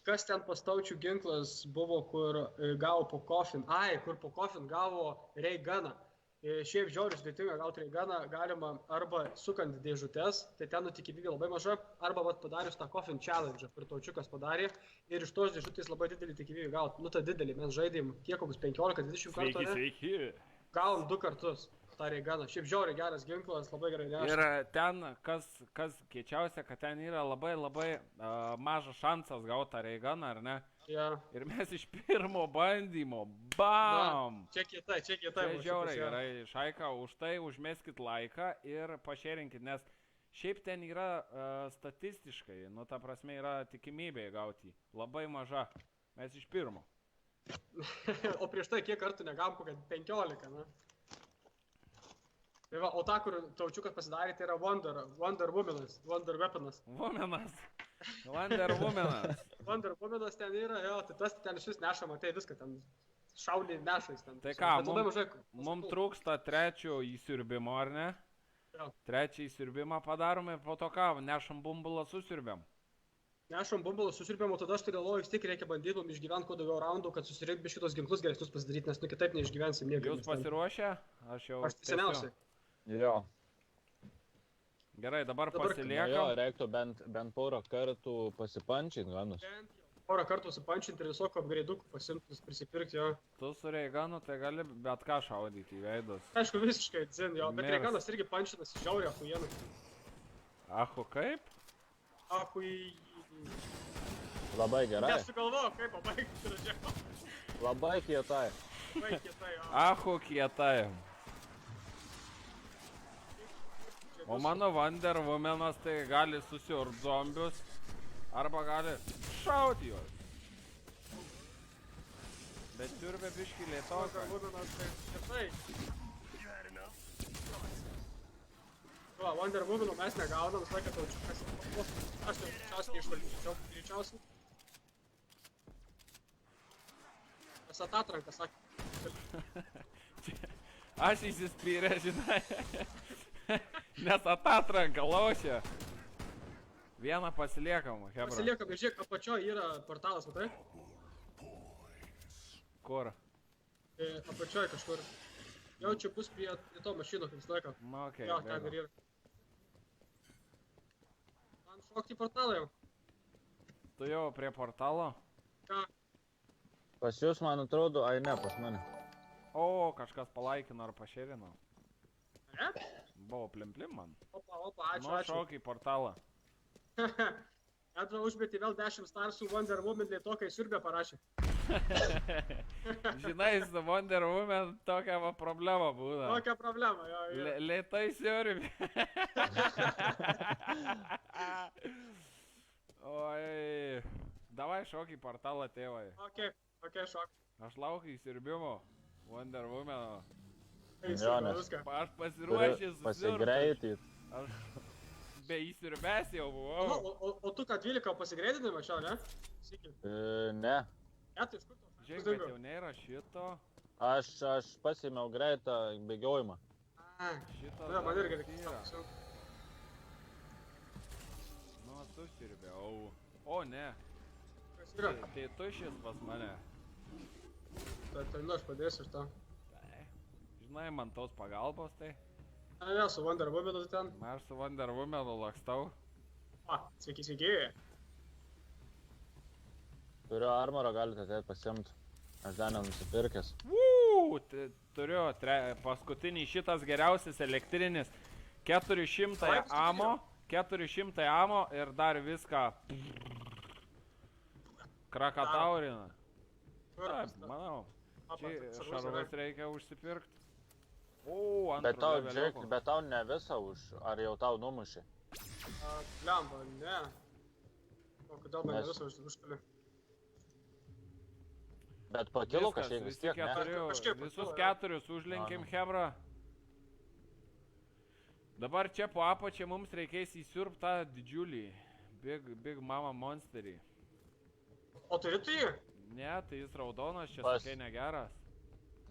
Kas ten pas taučių ginklas buvo, kur gavo po Coffin? Kur po Coffin gavo Ray Guną. Šiaip žiauriai sudėtinga gauti Ray Guną galima arba sukant dėžutes, tai ten tikimybė labai maža, arba padarius tą Coffin challenge, kur taučiukas padarė ir iš tos dėžutės labai didelį tikimybė gauti. Nu, tą didelį, mes žaidėm kiek kokius 15-20 kartų, ne? Sveiki. Gavom 2 kartus tą Ray Guną. Šiaip žiauriai geras ginklas, labai gerai neša. Ir ten, kas keičiausia, kad ten yra labai mažas šansas gauti tą Ray Guną, ar ne? Ja. Ir mes iš pirmo bandymo, bam! Čia kietai. Tai žiauriai gerai, Šaika, už tai užmeskit laiką ir pašėrinkit, nes šiaip ten yra statistiškai, nu ta prasme yra tikimybė gauti labai maža, mes iš pirmo. O prieš tai kiek kartų negavom, kokią 15, ne? Tai va, o ta, kur taučiukas pasidarė, tai yra Wonder Womanas, Wonder Weaponas. Wonder Womanas ten yra, jo, tai tas ten iš vis neša, matai viską ten, šaunį nešais ten. Tai ką, mums trūksta trečio įsiurbimo, ar ne? Jo. Trečią įsiurbimą padarome, po to ką, nešam bumbulą susiurbėm. Nešam bumbulą susiurbėm, o tada aš tai galvoju, vis tik reikia bandyti mums išgyventi kuo daugiau raundų, kad susirinkti šitos ginklus geresnius pasidaryti, nes nu kitaip neišgyvensim niekaip. Jūs pasiruošę? Aš seniausiai. Jo. Gerai, dabar pasiliekam. Jo, reiktų bent porą kartų pasipančinti, ganus. Porą kartų pasipančinti ir visokių upgrade'ukų pasimtus, prisipirkti, jo. Tu su Ray Gunu tai gali bet ką šaudyti į veidus. Aišku, visiškai dzin, jo, bet Ray Gunas irgi pančinasi žiauriai achujienai. Achu kaip? Achui... Labai gerai. Nesugalvojau, kaip pabaigti pradžią. Labai kietai. Labai kietai, jo. Achu kietai. O mano Wonder Womanas tai gali susiurt zombius arba gali šauti juos. Bet siurbė biškį lėtoką. Wonder Womanas tai kietai. Va, Wonder Womanų mes negaunam, visą laiką taučiukas. Aš tai greičiausiai išvaldyčiau, greičiausiai. Mes atatranką sakė. Aš įsispyrė, žinai. Nes atatranka laušia. Vieną pasiliekam, hebra. Pasiliekam, ir žiūrėk, apačioj yra portalas, matai? Kur? Apačioj kažkur. Jaučiu pus prie to mašino, kaip visą laiką. Okay, jo, ten ir yra. Man šokti į portalą jau. Tu jau prie portalo? Ką? Pas jūs, man atrodo, ai ne, pas mane. O, kažkas palaikino ar pašerino. Ne? Buvo plim man. Opa, ačiū, Nu, ačiū. šok į portalą. Atrodo, užmeti vėl 10 starsų Wonder Woman lietokai siurbė parašė. Žinai, su Wonder Woman tokia va problema būna. Tokia problema, jo. Lėtai siurbi. Oi. Davai šok į portalą, tėvai. Ok, šok. Aš laukiu įsirbimo. Wonder Woman. Jonas. Viską. Aš pasiruošęs Pasigreityt. Aš be įsirbęs jau buvau. O tu ką 12 pasigreidinai mačiau, ne? Sykį. Ne. Tai iš kur to? Žiūrėk, bet jau nėra šito. Aš pasėmiau greitą bėgiojimą. Šito Ne, man irgi dar yra. reikia. Nu, susirbiau. O, ne. Kas yra? Tai tušis pas mane. Tai nu, aš padėsiu iš to. Tai. Žinai, man tos pagalbos tai. Ne, su Wonder Woman tu ten. Aš su Wonder Womanu lakstau. Sveiki. Turiu armorą, galite ateit pasiimt. Aš dar nenusipirkęs. Turiu paskutinį šitas geriausias elektrinis. 400 amo. 400 amo ir dar viską krakataurina. Taip, manau. Čia šarvus reikia užsipirkti. O, Bet antrų leveliukų. tau ne visą už, ar jau tau numušė? Blemba, ne. O kodėl man ne Nes- visą užkali? Bet pakilo Viskas, kažkiek vis visi tiek, ne? keturių, Kažkaip visus pakilo, jo. keturius užlenkim, hebra. Dabar čia po apačią mums reikės įsiurbti tą didžiulį Big Mama monsterį. O turi tu jį? Ne, tai jis raudonas, čia Pas- sakai negeras.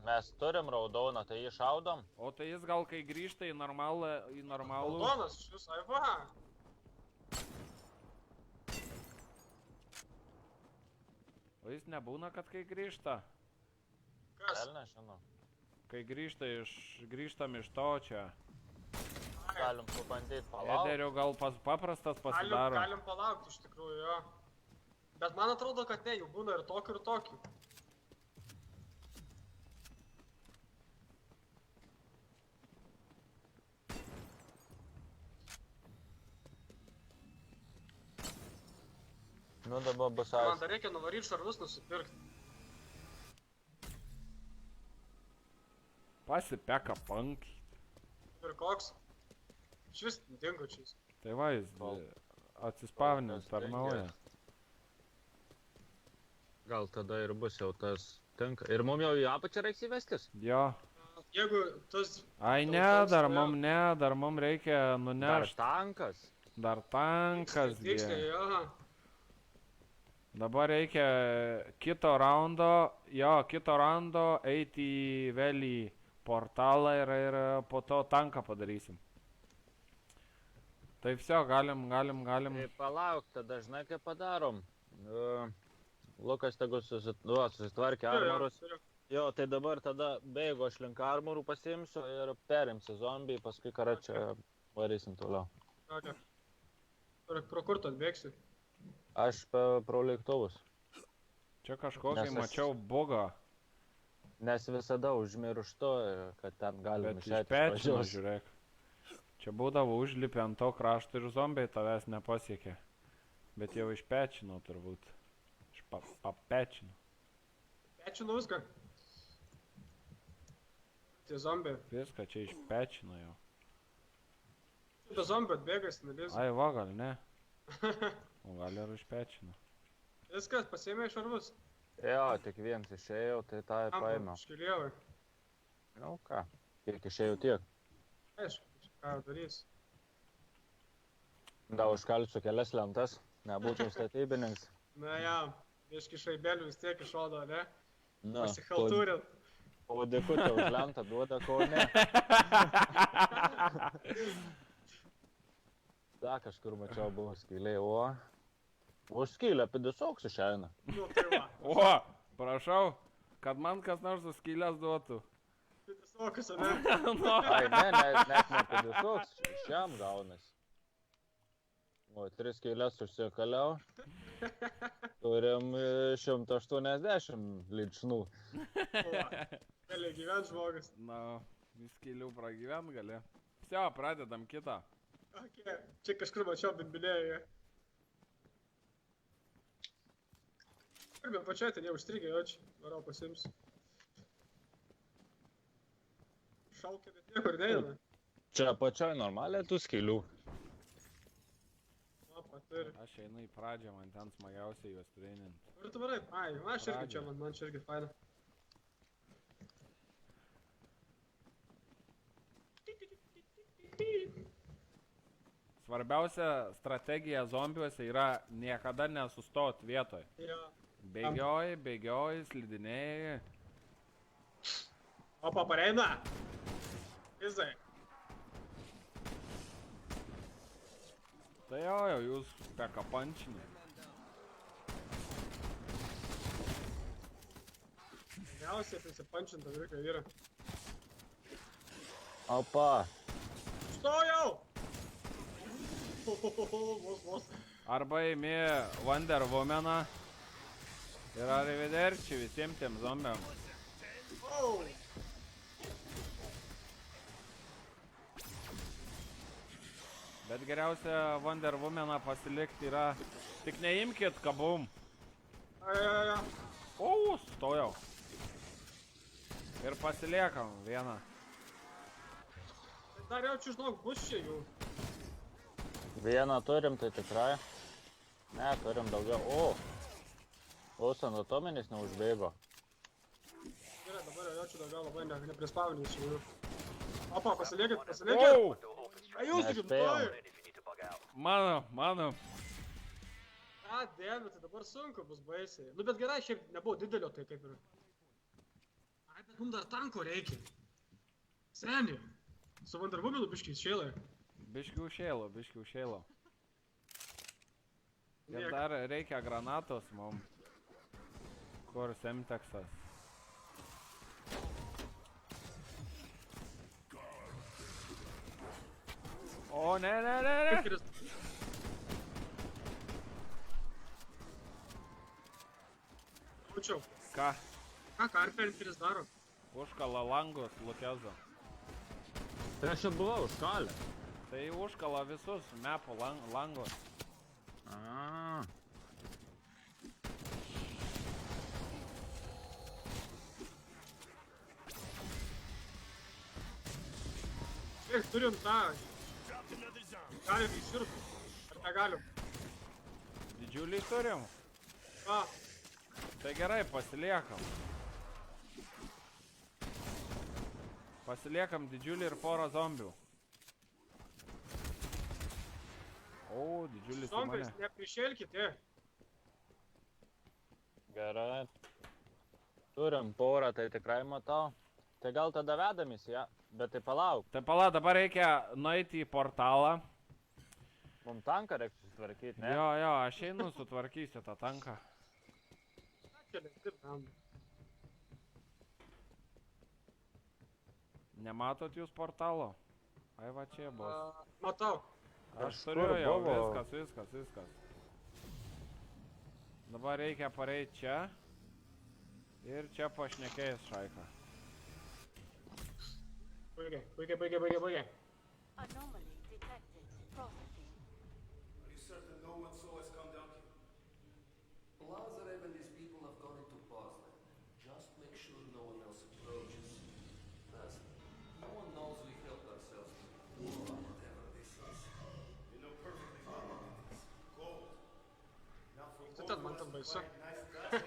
Mes turim raudoną, tai jį šaudom. O tai jis gal kai grįžta į normalų... Raudonas, šis, ai va. O jis nebūna, kad kai grįžta. Kas? Gal nežinau. Kai grįžtam iš to čia. Galim pabandyti palaukti. Ederiu gal paprastas pasidaro. Galim palaukti iš tikrųjų, jo. Bet man atrodo, kad ne, jų būna ir tokių. Nu dabar bus Man aišku. dar reikia nuvaryti šarvus nusipirkti. Pasipeka pank. Ir koks? Šis dingo čia. Tai va, jis atsispavnins per naują. Gal tada ir bus jau tas tinka. Ir mum jau į apačią reiks įvestis? Jo. Jeigu tas... Ai ne, dar mum reikia Dar nunešti. tankas. Dar tankas. Tiksliai, jo. Dabar reikia kito raundo eiti vėl į portalą ir po to tanką padarysim. Tai viso, galim. Tai palauk, tada žinai kaip padarom. Lukas tegu susitvarkė armorus. Jo, tai dabar tada bėgo aš link armorų pasiimsiu ir perimsiu zombį, paskui karačią varysim toliau. Okay. Pro kur tu atbėgsi? Aš pro lėktuvus. Čia kažkokį Nes aš- mačiau bugą, Nes visada užmirštu, kad ten galim bet išeiti išpečino, žiūrėk. Čia būdavo užlipę ant to krašto ir zombiai tavęs nepasiekė. Bet jau išpečino turbūt. Papečino. Pečinu viską. Tie zombiai. Viską čia išpečino jau. Be zombių atbėgas, nelėsiu. Ai, va, gal ne. O gal ir išpečino. Viskas, pasiėmė šarvus. Jo, tik vienas išėjau, tai tą ir paėmiau. Škilievai. Nu ką, kiek išėjau tiek. Aišku, ką darys. Da užkalsiu kelias lentas, nebūčiau statybininkas. Na jam, biški šaibelių vis tiek išrodo, ne? Nu, Pasihaltūrint. po dėkutę už lentą duoda, ko ne. Da, kažkur mačiau buvo skylė, o... Už skylę pidisuoks išeina. Nu, tai va. O, prašau, kad man kas nors su skylės duotų. Pidisokas, ne? Nu, Ai, net ne pidisuoks, šiam gaunasi. O, 3 skylės užsikaliau. Turim 180 ličnų. Gali gyventi žmogus. Na, viskilių pragyvent gali. Vsio, pradedam kitą. Okay. Čia kažkur mačiau bimbinėje. Arba pačioj ten jau užstrigė, jo čia. Varau pasims. Šaukia, bet niekur neina. Čia pačioj normaliai tų skilių. Opa, turi. Aš einu į pradžią, man ten smagiausiai juos treinint. Ir tu varai? Ai, aš irgi čia, man čia irgi faina. Svarbiausia strategija zombiuose yra niekada nesustot vietoj. Jo. Bėgioji, slidinėjai. Opa, pareina! Izai. Tai jo, jūs pekapančiniai. Gausiai prisipančinta virka yra. Opa. Stojau! Vos. Arba imi Wonder Womaną ir arrivederci visiems tiem zombiam. Oh! Bet geriausia Wonder Womaną pasilikti yra... Tik neimkit, kabum. Ajajaja. O, stojau. Ir pasiliekam vieną. Dar jau čia žinok bus čia jų. Vieną turim, tai tikrai. Ne, turim daugiau. O, anatominis neužbėgo. Gerai, dabar jau čia daugiau labai neprispavinį iš jų. Opa, pasiliekit. Wow! A jūs tik Nespėjom. stoju. Mano. Dėmė, tai dabar sunku bus baisiai. Nu bet gerai, šiaip nebuvo didelio, tai kaip ir. Ai, bet mums dar tanko reikia. Seni. Su Wonder Womanu biškiai šėlai. Biškių šėlo. Ir dar reikia granatos mum. Kur Semtexas? O, ne. Būčiau. Ką? Ką Karpenteris daro? Užkala langus, Lukezo. Tai aš jau buvau užkalę. Tai užkala visus mepo langus. A. Kiek turim tą... Galim iširpti. Ar negalim? Didžiulį turim. Ką? Tai gerai, pasiliekam. Pasiliekam didžiulį ir porą zombių. O, didžiulis į Zombiais mane. neprišėlkite. Gerai. Turim porą, tai tikrai matau. Tai gal tada vedamis, ja. Bet tai palauk. Tai pala, dabar reikia nueiti į portalą. Mums tanką reikia susitvarkyti, ne? Jo, aš einu sutvarkysiu tą tanką. Nematot jūs portalo? Ai va čia bus. Matau. Aš turiu Kažkur jau, buvo. viskas. Dabar reikia pareiti čia. Ir čia pašnekėjus šaiką. Baigia. Anomaly detected. Processing. Are you certain no one saw us come down here? Lazarev and his people have gone into Bosnia. Just make sure no one else approaches. Trust me, no one knows we helped ourselves to whatever this is. You know perfectly well what it is. Gold. Now for Tai gold, ten man we ten must baisu. find nice grass.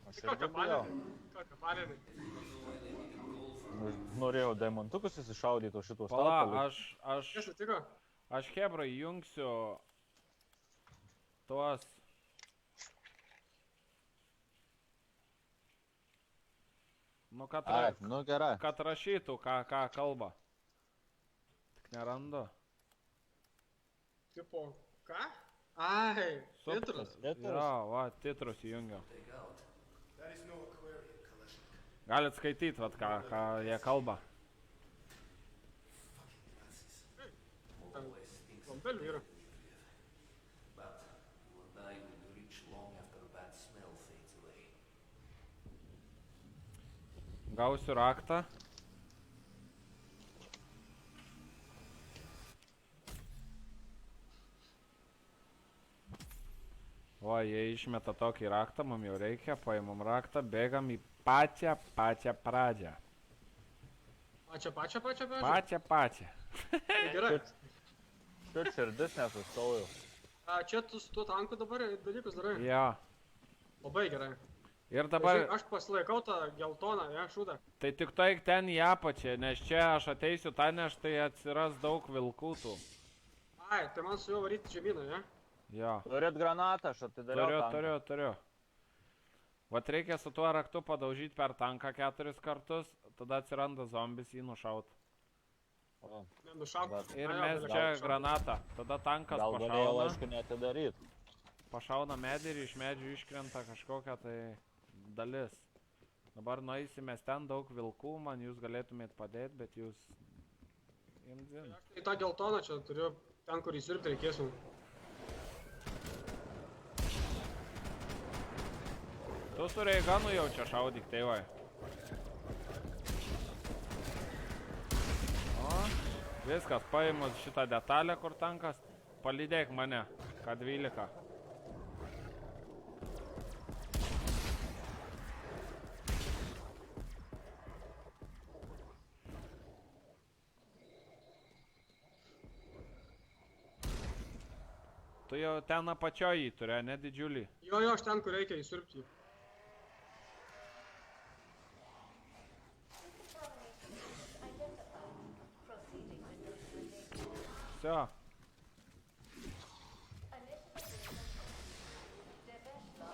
Aš Kokią irgi bijau. palinį? Norėjau daimontukus įsišaudyti, o šitos Pala, talpalus. Kas nutiko? aš hebra įjungsiu tuos... Nu, Ai, nu gerai. kad rašytų, ką kalba. Tik nerandu. Tipo, ką? Ai, Sup- titrus. Jo, va, titrus įjungiu. That is no aquarium, Kalashnikov. Galit skaityti, vat, ką jie kalba. Bombelių yra. But you and I will reach long Gausiu raktą. O, jie išmeta tokį raktą, mums jau reikia, paimam raktą, bėgam į pačią pradžią. Pačią. Gerai. Šit širdis nesustojau. Čia tu su tuo tanku dabar dalykus darai. Jo. Labai gerai. Ir dabar... Aš pasilaikau tą geltoną, šūdą. Tai tik tu eik ten į apačią, nes čia aš ateisiu tą neš, tai atsiras daug vilkų tų. Ai, tai man su juo varyti žemyną, Jo. Turit granatą, aš atidariau tanką. Turiu. Vat reikia su tuo raktu padaužyti per tanką 4 kartus, tada atsiranda zombis jį nušaut. Nušauk. Ir mes čia granatą, tada tankas Gal galėjau, aišku, neatidaryt. pašauna medį ir iš medžių iškrenta kažkokia tai dalis. Dabar nueisime ten daug vilkų, man jūs galėtumėt padėti, bet jūs... Imdzin. Į tą geltoną čia turiu, ten kur įsirpti reikėsiu. Tu su Reiganu jau čia šaudyk, tai vai. O, viskas, paimus šitą detalę, kur tankas, palydėk mane, K12. Tu jau ten apačioj jį turi, ne didžiulį? Jo, aš ten, kur reikia įsirpti. Все.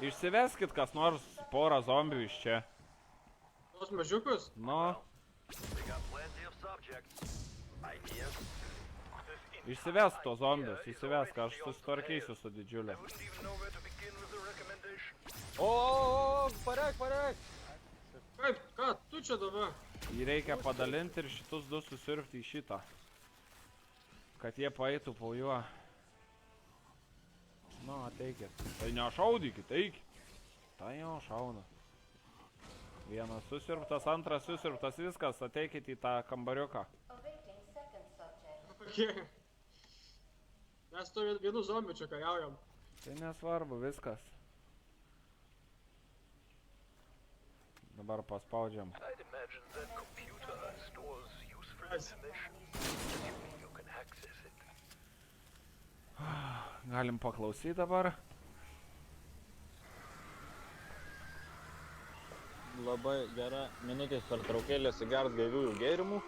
Išsiveskit kas nors porą zombių iš čia. Tos mažiukus? Nu. Išsivesk to zombius, išsivesk, aš susitvarkysiu su didžiulė. O, parek. Kaip, ką, tu čia dabar? Jį reikia padalinti ir šitus du susirpti į šitą. Kad jie paeitų po juo. Nu, ateikit. Tai nešaudykit, eikit. Tai jau šauna. Vienas susirptas, antras susirptas, viskas, ateikit į tą kambariuką. Okay. Mes to vienu zombiu čia kariaujam. Tai nesvarbu, viskas. Dabar paspaudžiam. Galim paklausyti dabar. Labai gera minutės pertraukėlė sigert gaiviųjų gėrimų.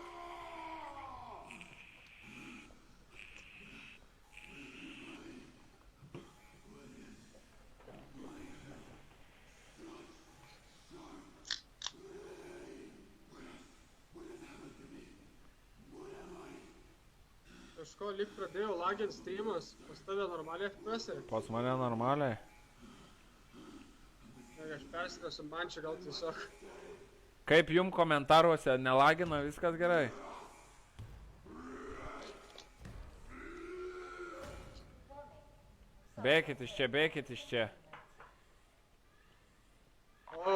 Kažko lyg pradėjo lagint streamas, pas tave normaliai FPS-ai? Pas mane normaliai. Aš persidėsiu, man čia gal tiesiog. Kaip jum komentaruose nelagina, viskas gerai? Bėkit iš čia. O,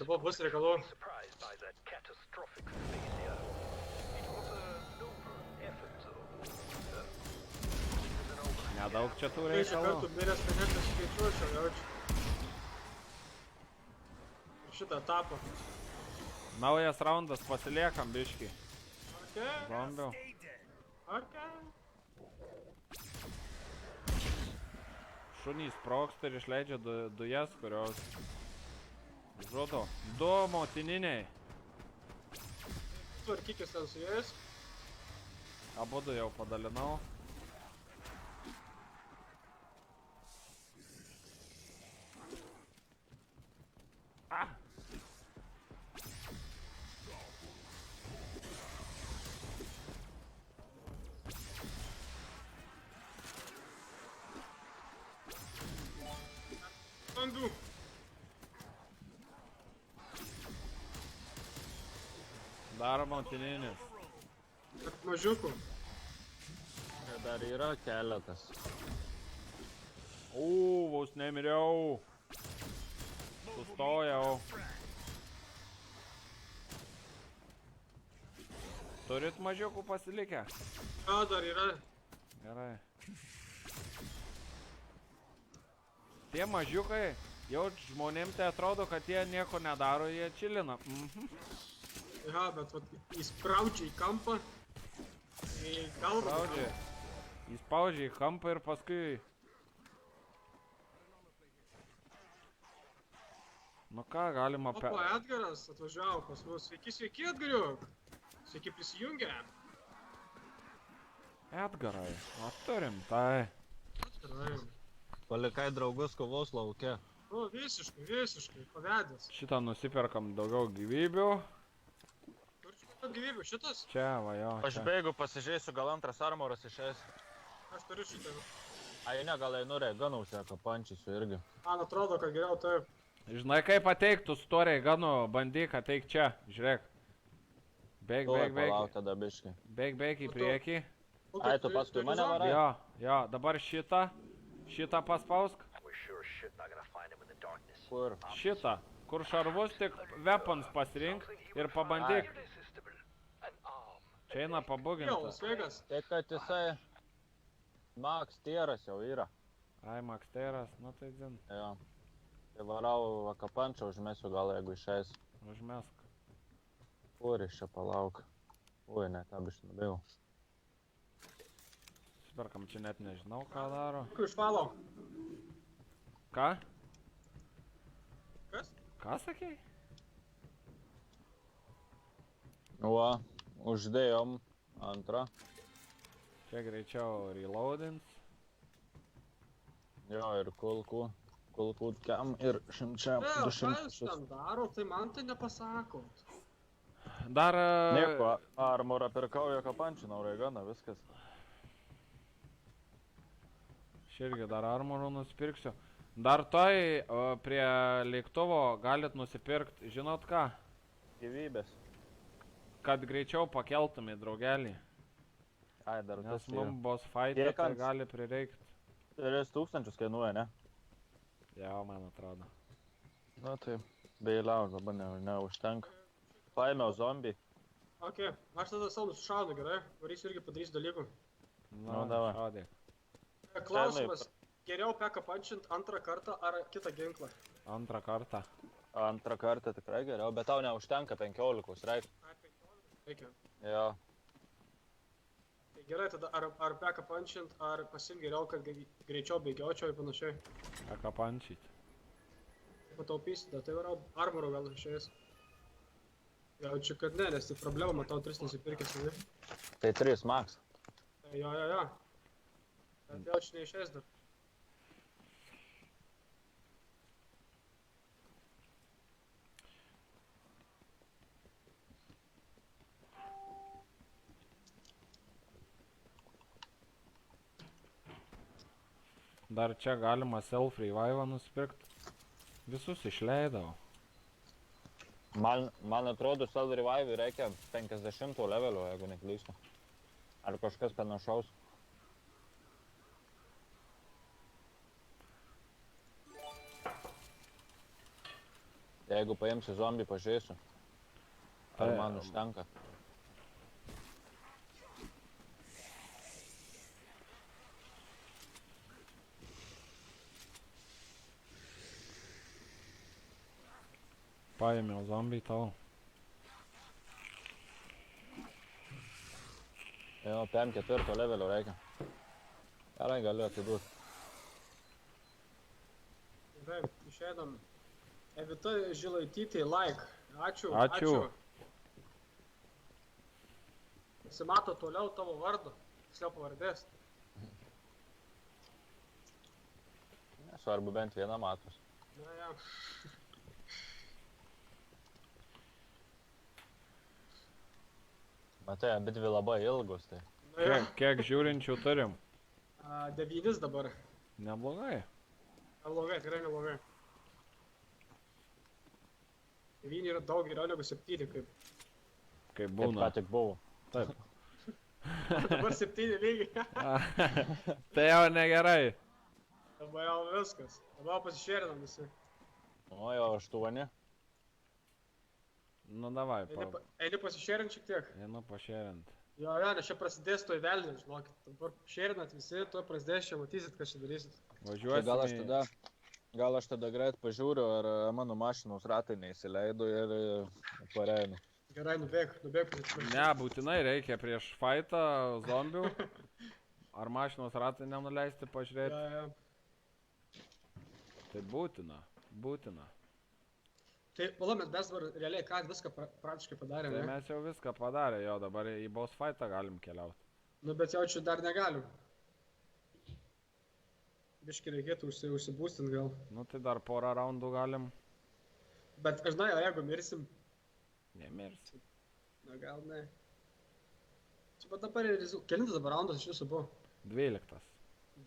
dabar bus reikalų. Nedaug čia tų Kai čia reikalų. kartų miręs, tai net neskaičiuočiau, jaučiu. Šitą etapą. Naujas raundas, pasiliekam biškį. Zombių. Šunys sprogsta ir išleidžia dujas, kurios žudo. 2 motininiai. Tvarkykis ten su jais. Abudu jau padalinau. Bandu. Dar motininis. Mažiukų. Dar yra keletas. Vos nemiriau. Sustojau. turit mažiukų pasilikę? Jo, dar yra. Gerai. Tie mažiukai, jau žmonėm tai atrodo, kad jie nieko nedaro, jie čilina. Ja, bet vat, įspraudžia į kampą. Į galvą. Įspaudžia į kampą ir paskui... Nu ką, galima... Opa, Edgaras atvažiavo pas mus. Sveiki, sveiki, Edgariuk. Sveiki prisijungę. Edgarai, turim, tai. Edgarai. Palikai draugus kovos lauke. O, visiškai, pavedęs. Šitą nusiperkam daugiau gyvybių. Kur šitą gyvybių, šitas? Čia, va jo. Aš bėgu pasižiūrėsiu, gal antras armoras išeis. Aš turiu šitą. Ai ne, gal einu Reiganausią, kapančysiu irgi. Man atrodo, kad geriau taip. Žinai, kaip ateiktų su tuo Reiganu, bandyk ateik čia, žiūrėk. Bėg Palauk tada biškai. Bėg į priekį. Ai, tu paskui mane varai? Jo, dabar šitą paspausk. Kur? Šitą, kur šarvus tik weapons pasirink ir pabandyk. Čia eina pabuginta. Sveikas. Tai kad jisai Max tieras jau yra. Ai, Max tieras, nu tai dzin. Jo. Tai varau kapančią užmesiu gal, jeigu išeis. Užmesk. Kur iš čia palauk. Ui, ne, tą biškai nubėjau. Superkam, čia net nežinau, ką daro. Kur išvalo? Ką? Kas? Ką sakei? Va, uždėjom antrą. Čia greičiau reloadins. Jo, ir kulkų kiam ir šimčiam, Ne, ką jūs 200. ten daro, tai man tai nepasakot. Dar... Nieko, armorą pirkau, jo kapančinau Reiganą, viskas. Aš irgi dar armorų nusipirksiu. Dar toj prie lėktuvo galit nusipirkti, žinot ką? Gyvybės. Kad greičiau pakeltumai draugelį. Ai, dar Nes tas mums boss fight'e tai gali prireikti. 3000 kainuoja, ne? Jo, man atrodo. Na tai, beiliau, dabar neužtenka. Paėmiau zombį. Ok, aš tada savo nusišaunu, gerai? Varysiu irgi padarysiu dalykų. Nu, davai. šaudė. Klausimas, geriau peka pančint antrą kartą ar kitą ginklą? Antrą kartą. Antrą kartą tikrai geriau, bet tau neužtenka 15, reikia. Reikia. Jo. Tai gerai, tada ar peka pančint, ar pasim geriau, kad greičiau bėgiočiau ir panašiai. Ką pančyti. Pataupysi, tai yra armorų gal išėjęs. Jaučiu, kad ne, nes tik problemą matau 3 nusipirkęs, ne? Tai 3 max. Jo. Bet jaučiu neišėjęs dar. Dar čia galima self-revive nusipirkti. Visus išleidau. Man atrodo, self-revive reikia 50 levelio, jeigu neklystu. Ar kažkas panašaus. Jeigu paimsi zombį, pažiūrėsiu. Ar man užtenka. Paėmiau zombį tau. Jo, PM4 levelio reikia. Gerai, galiu atiduoti. Taip, išėdam. Evita Žilaitytė, like. Ačiū. Ačiū. Pasimato toliau tavo vardu, tiksliau pavardės. Svarbu bent vieną matus. Na, ja. Matai, abidvi labai ilgus, tai. Kiek žiūrinčių turim? 9 dabar. Neblogai. Neblogai, tikrai neblogai. 9 yra daug geriau negu 7, kaip. Kaip būna. Kaip ką tik buvo. Taip. Dabar 7 lygiai. Tai jau negerai. Dabar jau viskas. Dabar pasišėrinam visi. O, jau 8. Nu, davai, Eini pasišėrint šiek tiek. einu pašėrint. Jo, nes čia prasidės to įvelnė, žinokit. Dabar šėrinat visi, to prasidės čia, matysit, ką čia darysit. Važiuosime. Gal aš tada greit pažiūriu, ar mano mašinos ratai neįsileido ir pareinu. Gerai, nubėg. Ne, būtinai reikia prieš fightą zombių. Ar mašinos ratai nenuleisti pažiūrėti? Ja. Tai būtina. Tai, pala, mes dabar realiai ką viską praktiškai padarėme. Tai mes jau viską padarė, jo, dabar į boss fightą galim keliauti. Nu, bet jau čia dar negalim. Biškai reikėtų užsibūstint gal. Nu, tai dar porą raundų galim. Bet, aš žinai, o jeigu mirsim? Nemirsim. Na, gal ne. Čia bet dabar kelintas dabar raundas iš viso buvo? 12.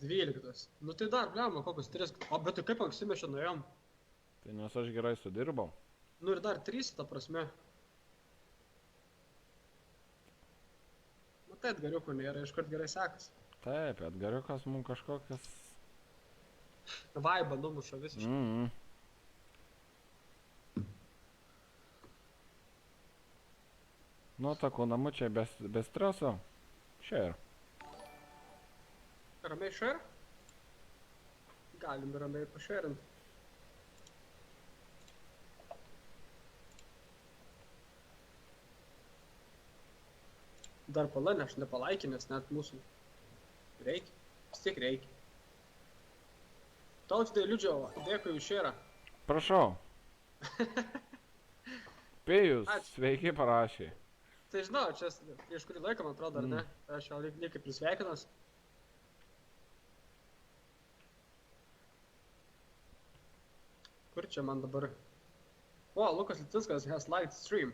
12. Nu, tai dar, blema, kokius 3. O, bet tai kaip anksti mes čia nuėjom? Tai nes aš gerai sudirbau. Nu ir dar 3, ta prasme. Matai, Edgariuko nėra, iškart gerai sekas. Taip, Edgariukas mums kažkokias... Vaibą numuša visiškai. Nu, tako namučiai be streso. Share. Ramiai share? Galim ramiai pašėrinti. Dar pala, aš nepalaikinęs net mūsų. Reikia. Vis tiek reikia. Tautvydai Liudžiau, dėkui už šėrą. Prašau. Pėjus, sveiki parašė. Tai žinau, čia prieš kurį laiką, man atrodo, ar ne? Aš jau lyg kaip prisveikinas. Kur čia man dabar? O, Lukas Litinskas has live stream.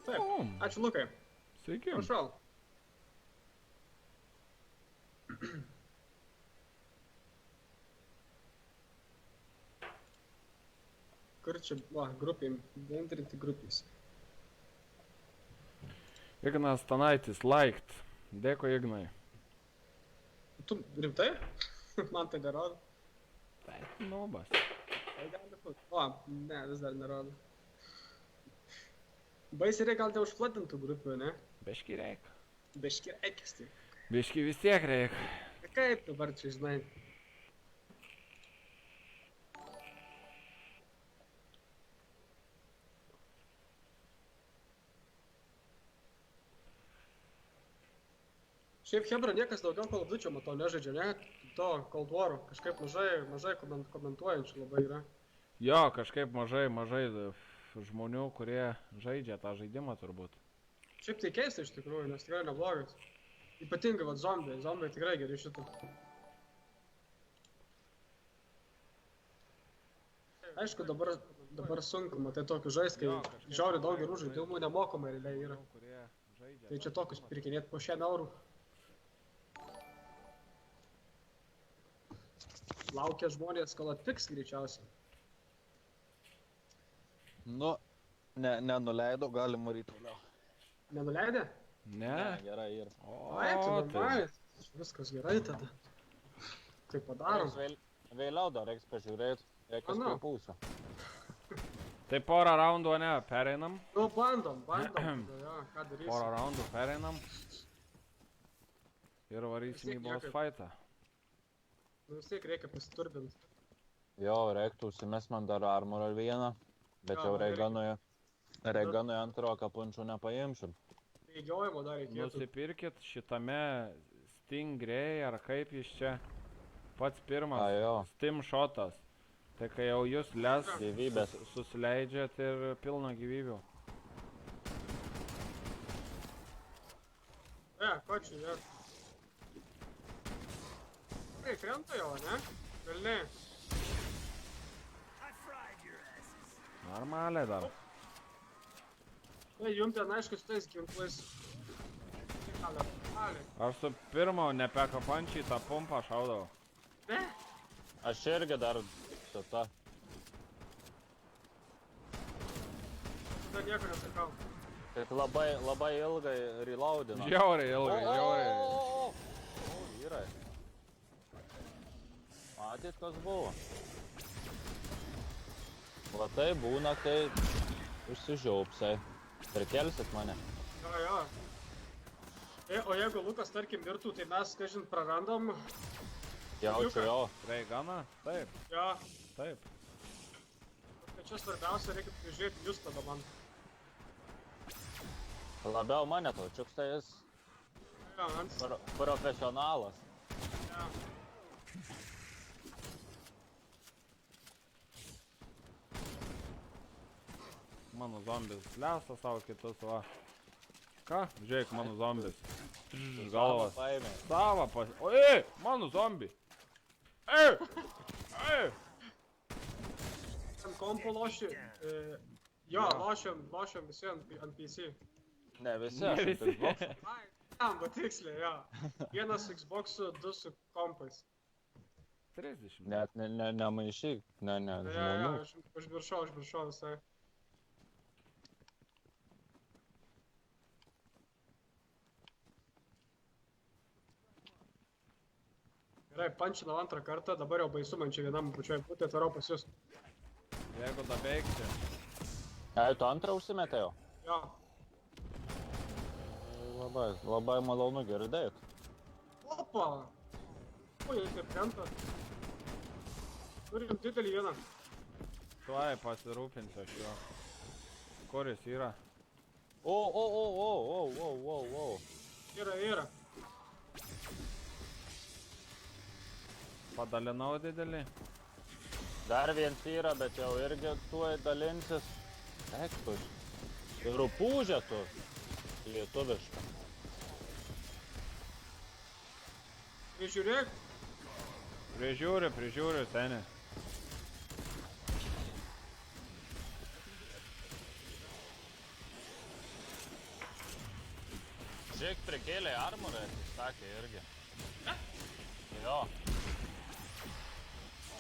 Taip, ačiū Lukai. Sveiki. Prašau. Kur čia, grupėm, bendrinti grupės. Ignas Stanaitis, liked. Dėkui, Ignai. Tu rimtai? Man tai nerodo. Tai nubas. Tai gali būt. O, ne, vis dar nerodo. Baisiai reikia gal te užflatintų grupių, ne? Biški reik. Biški reikės tai. Biški vis tiek reik. Kaip dabar čia, žinai? Šiaip Hebra niekas daugiau Call of Duty matau nežaidžia, ne? To Cold War kažkaip mažai komentuojančių labai yra. Jo, kažkaip mažai žmonių, kurie žaidžia tą žaidimą turbūt. Šiaip tai keista iš tikrųjų, nes tikrai neblogas. Ypatingai vat zombiai tikrai geri šitą. Aišku, dabar sunku, matai tokius žaist, kai žiauriai daug gerų žaidimų nemokamai realiai yra. Tai čia tokius pirkinėt po 100 eurų. Laukia žmonės, kol atpiks greičiausiai. Nu, nenuleido, galim varyti toliau. Nenuleidė? Ne. Gerai ir. Ai, tu normaliai. Viskas gerai tada. Tai padarom. Vėliau dar reiks pažiūrėti, reikas pripūsiu. Tai porą raundų, ne, pereinam. Nu, bandom, jo, ką darysim. Porą raundų pereinam. Ir varysim į boss fightą. Nu, vis tiek reikia pasiturbinti. Jo, reiktų užsimes man dar armorą vieną, bet jau Reiganui antro kapunčių nepaimšim. Įgiojimo dar reikėtų. Nusipirkit šitame Stingray, ar kaip jis čia pats pirmas Steam shotas. Tai kai jau jūs les gyvybės susileidžiat ir pilna gyvybių. Ko čia, ne? Ei, krenta jau, ne? Velniai. Normaliai dar. Tai jums ten aišku su tais ginklais. Aš su pirmo nepeko pančiai tą pumpą šaudau. Ne? Aš irgi dar su ta. Dar nieko nesakau. Tik labai ilgai reloadino. Žiauriai ilgai, žiauriai. O, vyrai. Matėt, kas buvo? Va tai būna, kai užsižiaupsai. Prikelsit mane. Jo. O jeigu Lukas, tarkim, mirtų, tai mes, kažin, prarandam. Jaučiu jo. Reiganą? Taip, Jo. taip. Tai čia svarbiausia, reikia prižiūrėti jūs tada man. Labiau mane to, čiuksta jis Jo, ant. profesionalas. Jo. Mano zombis lesa savo kitus, va. Ką? Žiūrėk, mano zombis. Galvas. Paėmė. Sava pas... O, mano zombi. Ei! Ant kompo loši. Jo, lošiam visi ant PC. Ne visi, Ne aš visi. Xbox. Ai, tam, bet tiksliai, jo. Vienas Xbox'u, 2 su kompais. 30. Net nemaišyk, ne, Jo, žmonių. užmiršau visai. Gerai, pančinau antrą kartą, dabar jau baisu man čia vienam pačioj būti, atvarau pas jūs. Jeigu dabeigsi. Ai, tu antrą užsimetė jau? Jo. Labai malonu girdėt. Opa! O, jie kaip krenta. Turim didelį vieną. Tuoj pasirūpinsiu aš jo. Kur jis yra? O. Yra. Padalinau didelį. Dar viens yra, bet jau irgi tuoj dalinsis. Ektus. Ir rupūžė tu. Lietuviška. Prižiūrėk. Prižiūriu, seni. Žiūrėk, prikėlė armorą, sakė irgi. Jo.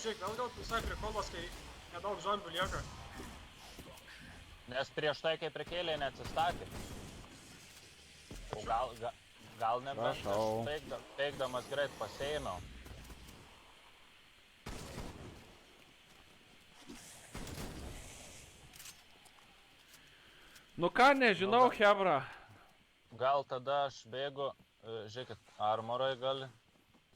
Žiūrėk, gal visai prikolas, kai nedaug zombių lieka. Nes prieš tai, kai prikėlė, neatsistatė. O gal nebent Prašau. aš peikdamas greit paseinau. Nu ką, nežinau, hebra. Gal tada aš bėgu, žiūrėkit, armoroj gali.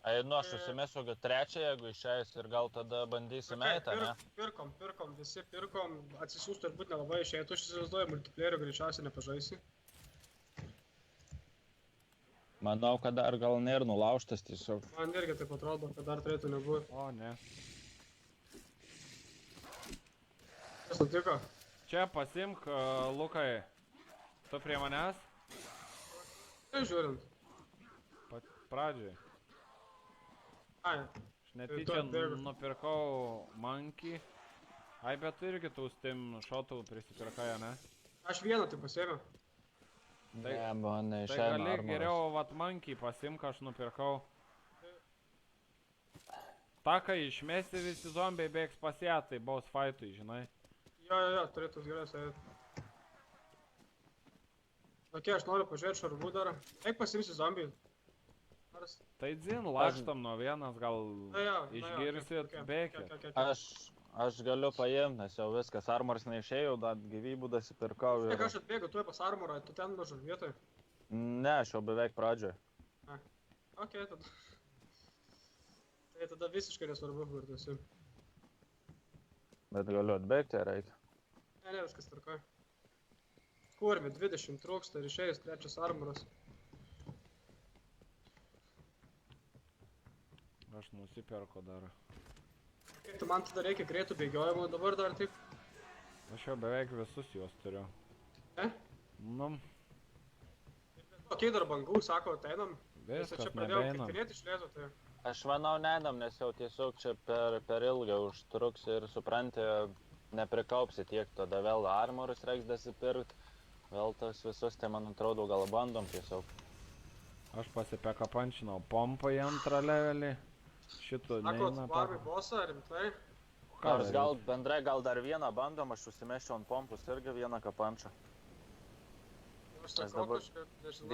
Einu, aš susimesiu trečią, jeigu išeis ir gal tada bandysim eiti, ne? Pirkom, visi pirkom. Atsisiųstų turbūt nelabai išeitų, aš įsivaizduoju, multiplayerio greičiausiai nepažaisi. Manau, kad dar gal nėra nulaužtas tiesiog. Man irgi taip atrodo, kad dar turėtų nebūti. O, ne. Kas nutiko? Čia pasimk, Lukai. Tu prie manęs? Tai žiūrint. Pradžiai. Ai. Aš netyčia nupirkau monkey. Ai, bet tu irgi tų Steam shotų prisipirkai, ne? Aš vieną tai pasėmiau. Ne, man Tai neišeina gali armoras. geriau vat monkey pasimk, aš nupirkau. Ta, kai išmesti visi zombiai bėgs pas ją, tai boss fightui, žinai. Jo, turėtų gerai sėdėti. Ok, aš noriu pažiūrėti šarvų dar. Eik pasimsi zombijų. Tai dzin, lakštam nuo vienas, gal išgirsit, bėkit. Aš galiu paimti, nes jau viskas, armoras neišėjau, dar gyvybų dasipirkau ir... Tiek aš atbėgu, tu pas armorą, tu ten mažu vietoj. Ne, aš jau beveik pradžioj. Ok, tada. Tai tada visiškai nesvarbu, kur tu esi. Bet galiu atbėgti, reikia. Ne, viskas tvarkoj. Kurmi, 20 trūksta ir išėjęs trečias armoras. Aš nusipirku dar. Tu man tada reikia greitų bėgiojimų, dabar dar taip. Aš jau beveik visus juos turiu. Nu. Ok, dar bangų, sako, ateinam. Viskas, čia pradėjau nebeinam. kitinėti iš lėto, tai... Aš manau, nedam, nes jau tiesiog čia per ilgai užtruks ir supranti, neprikaupsi tiek, tada vėl armorus reiks dasipirkt. Vėl tas visus, tai man atrodo, gal bandom tiesiog. Aš pasipekapančinau pompą į antrą levelį. Šitų neina. Sako, varmi bossą, rimtai? Nors gal bendrai gal dar vieną bandom, aš užsimešiu ant pompus irgi vieną kapančą. Aš sakau, kažkaip, nežinau,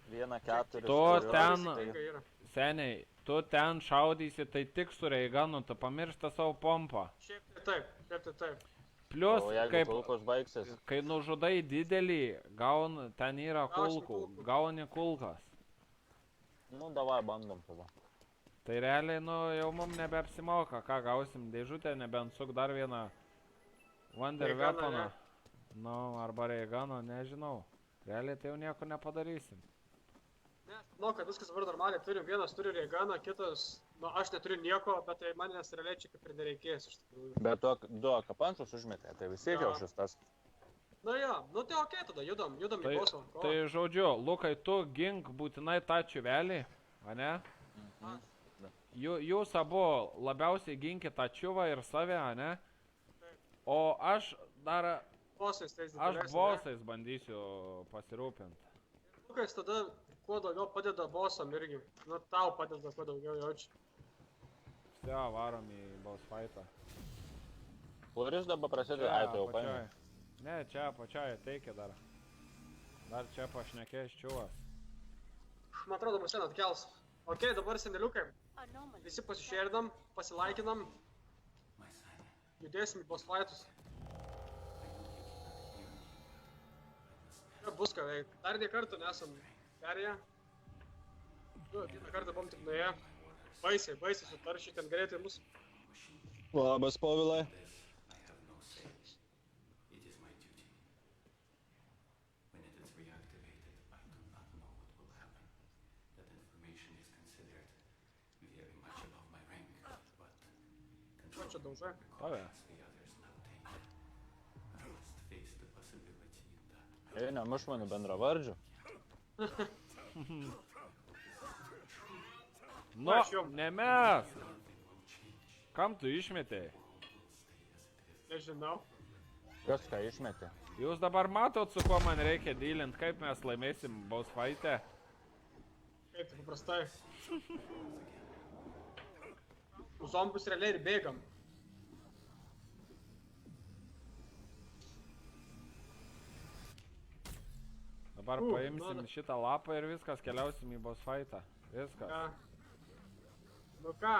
Vieną keturis. Tu ten, seniai, tu ten šaudysi, tai tik su reiganu, tu pamiršta savo pompą. Šiaip tai taip. Plius, O jeigu kulkos baigsis, kai nužudai didelį, ten yra Gausim kulkų, kulkų. gauni kulkas. nu davai bandom tada. Tai realiai, jau mums nebeapsimoka, ką gausim dėžutę, nebent suk dar vieną Wonder Reiganą, Weaponą. ne? Nu, arba Reiganą, nežinau. Realiai tai jau nieko nepadarysim. Ne, manau, kad viskas dabar normaliai turim. Vienas turi Reiganą, kitas, aš neturiu nieko, bet tai manęs realiai čia kaip ir nereikės iš tikrųjų. Bet du akapansus užmetė, tai visi Jo. kiaušis tas. Na jo, tai okei tada, judam į bosą. Tai žodžiu, Lukai, tu gink būtinai tą čiuvelį, ane? Jūs abu labiausiai ginkit tą čiuvą ir save, ane? O aš dar... Bosais tais Aš dideliais, bosais bandysiu pasirūpinti. Lukas tada kuo daugiau padeda bosam irgi. Nu, tau padeda kuo daugiau jaučiu. Vse, varom į boss fightą. Kuris dabar prasideda, ai tai jau paėmė. Ne, čia pačiai ateikė dar. Dar čia pašnekės čiuvas. Man atrodo, mus ten atkels. Okei, dabar seneliukai. Anomaly. Visi pasišėrdam, pasilaikinam. Judėsim į boss fightus. Bus ką veikti. Dar nė kartų nesam perėję. Vieną kartą buvom tik nuėję. Baisiai sutaršiai, ten greitai mus. Labas, Povilai. Ko čia daužai? Tave. Ei, nemuš mano bendravardžių. Nu, ne mes. Kam tu išmetei? Nežinau. Kas ką išmetė? Jūs dabar matot, su kuo man reikia dylint, kaip mes laimėsim boss fight'e? Kaip tai paprastai. Už zombus realiai ir bėgam. Dabar paimsim šitą lapą ir viskas, keliausim į boss fight'ą. Viskas. Ja. Nu ką?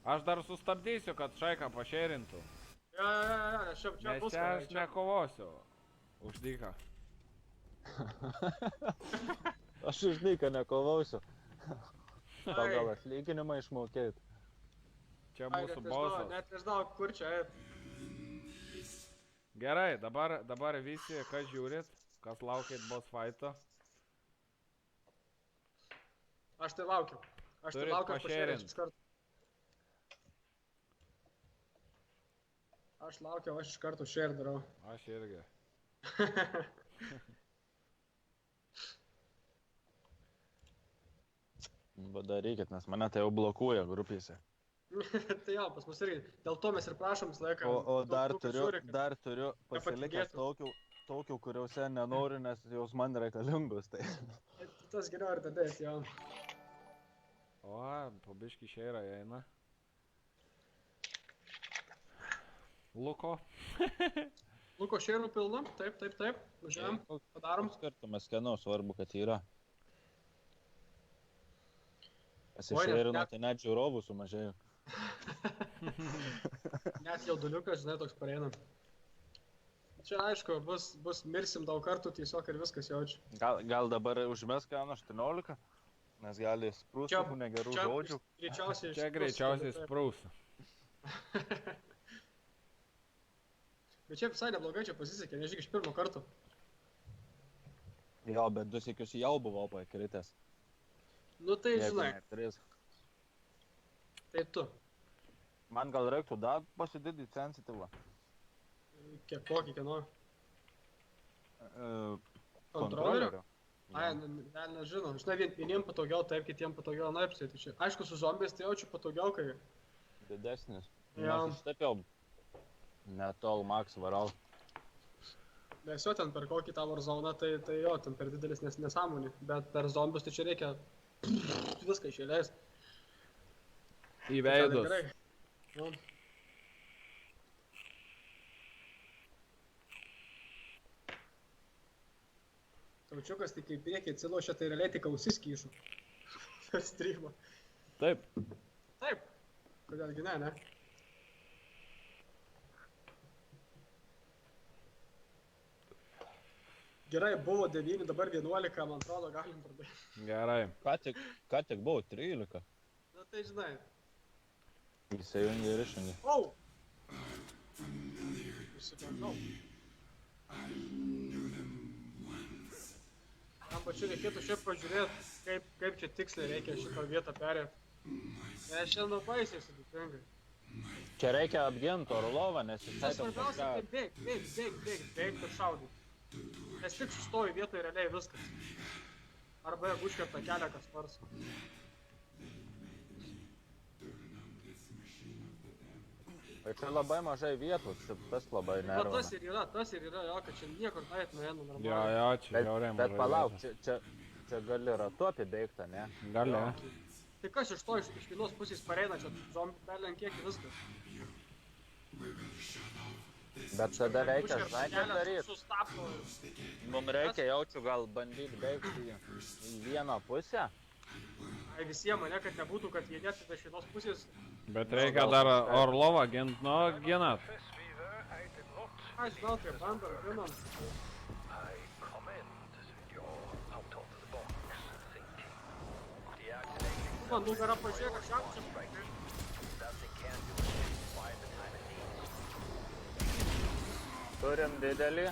Aš dar sustabdysiu, kad Šaiką pašėrintų. Ja, čia Nes bus čia ką aš veikti. nekovosiu. Už dyką. Aš už dyką nekovausiu. Tau gal atlyginimą išmokėti. Čia mūsų bosas. Net nežinau, kur čia eit. Gerai, dabar visi, kas žiūrit, kas laukit boss fight'o. Aš tai laukiu. Aš tai Turit laukiu, aš pašėrint. pašėrinsiu iš karto. Aš laukiu, aš iš karto share darau. Aš irgi. Padarykit, nes mane tai jau blokuoja grupėse. Tai jo, pas mus irgi. Dėl to mes ir prašom visą laiką. O dar tų, kas žiūri, kad- dar turiu pasilikęs tokių, kuriuose nenoriu, nes jos man reikalingos. Tai. Tas geriau ir tada, jo. O, po biškį šeirą eina. Luko. Luko šėrų pilna, taip. Važiuojam, padarom. Skirtumas kieno, svarbu, kad yra. Oi, Pasišėrino, net- tai net žiūrovų sumažėjo. Net jauduliukas, žinai, toks pareina. Čia aišku, bus mirsim daug kartų tiesiog ir viskas jaučiu. Gal dabar užmes ką 18, nes gali sprūsti Čia- tų negerų čia žodžių. Greičiausiai Čia greičiausiai sprūs. Bet čia visai neblogai, čia pasisekė, nežinau, iš pirmo karto. Jo, bet 2 sykius jau buvau pakritęs. Nu tai Jeigu žinai, ne 3. tai tu. Man gal reiktų dar pasididinti sensityvą. Kokį kieno? Kontrolerių? Ai, nežinau. Žinai, vieniem patogiau, taip, kitiem patogiau, naip, tai čia. Aišku, su zombiais tai jaučiu patogiau, kai... Didesnis. Jo. Nes aš taip jau netol max varau. Nes jo ten per kokį tą Warzone, tai jo, ten per didelis nesąmonį. Bet per zombius tai čia reikia viską išėlės. Į veidus. Jo. Taučiukas tik į priekį atsilošia, tai realiai tik ausis kyšų. Per streamą. Taip. Taip. Kodėlgi ne? Gerai, buvo 9, dabar 11, man atrodo, galim pradėti. Gerai. Ką tik buvo 13. Na tai žinai. Įsijungė ir išjungė. Au! Išsigandau. Tam pačiu reikėtų šiaip pažiūrėti, kaip čia tiksliai reikia šitą vietą perėti. Nes šiandien baisiai sudėtingai. Čia reikia apginti Orlovą, nes jis Čia svarbiausia, tai bėg ir šaudyk. Nes tik sustoji vietoje realiai viskas. Arba jeigu užkerta kelią kas nors. Tai čia labai mažai vietų, tas labai Na nervina. tas ir yra, jo, kad čia niekur nueit nueina normaliai. Jo, čia žiauriai mažai. Bet palauk, vietos. čia gali ratu apibėgta, ne? Gali. Tai kas iš to, iš vienos pusės pareina, čia zombių perlenkiek viskas. Bet tada reikia, Užkerta žinai, ką kelią, daryt. sustabdo. Mums reikia jaučiu gal bandyti bėgti į vieną pusę. Ai visiems, ne, kad nebūtų, kad jie net iš vienos pusės. Bet reikia dar Orlovą gint, nu, ginat. Professor Weaver, I did not Aš žinau, kaip bandom, žinom. I commend your out-of-the-box thinking. Deactivating Man nugarą pažiūrėk, aš jam čia. Nothing can do it. Why the time it needs. Turim didelį.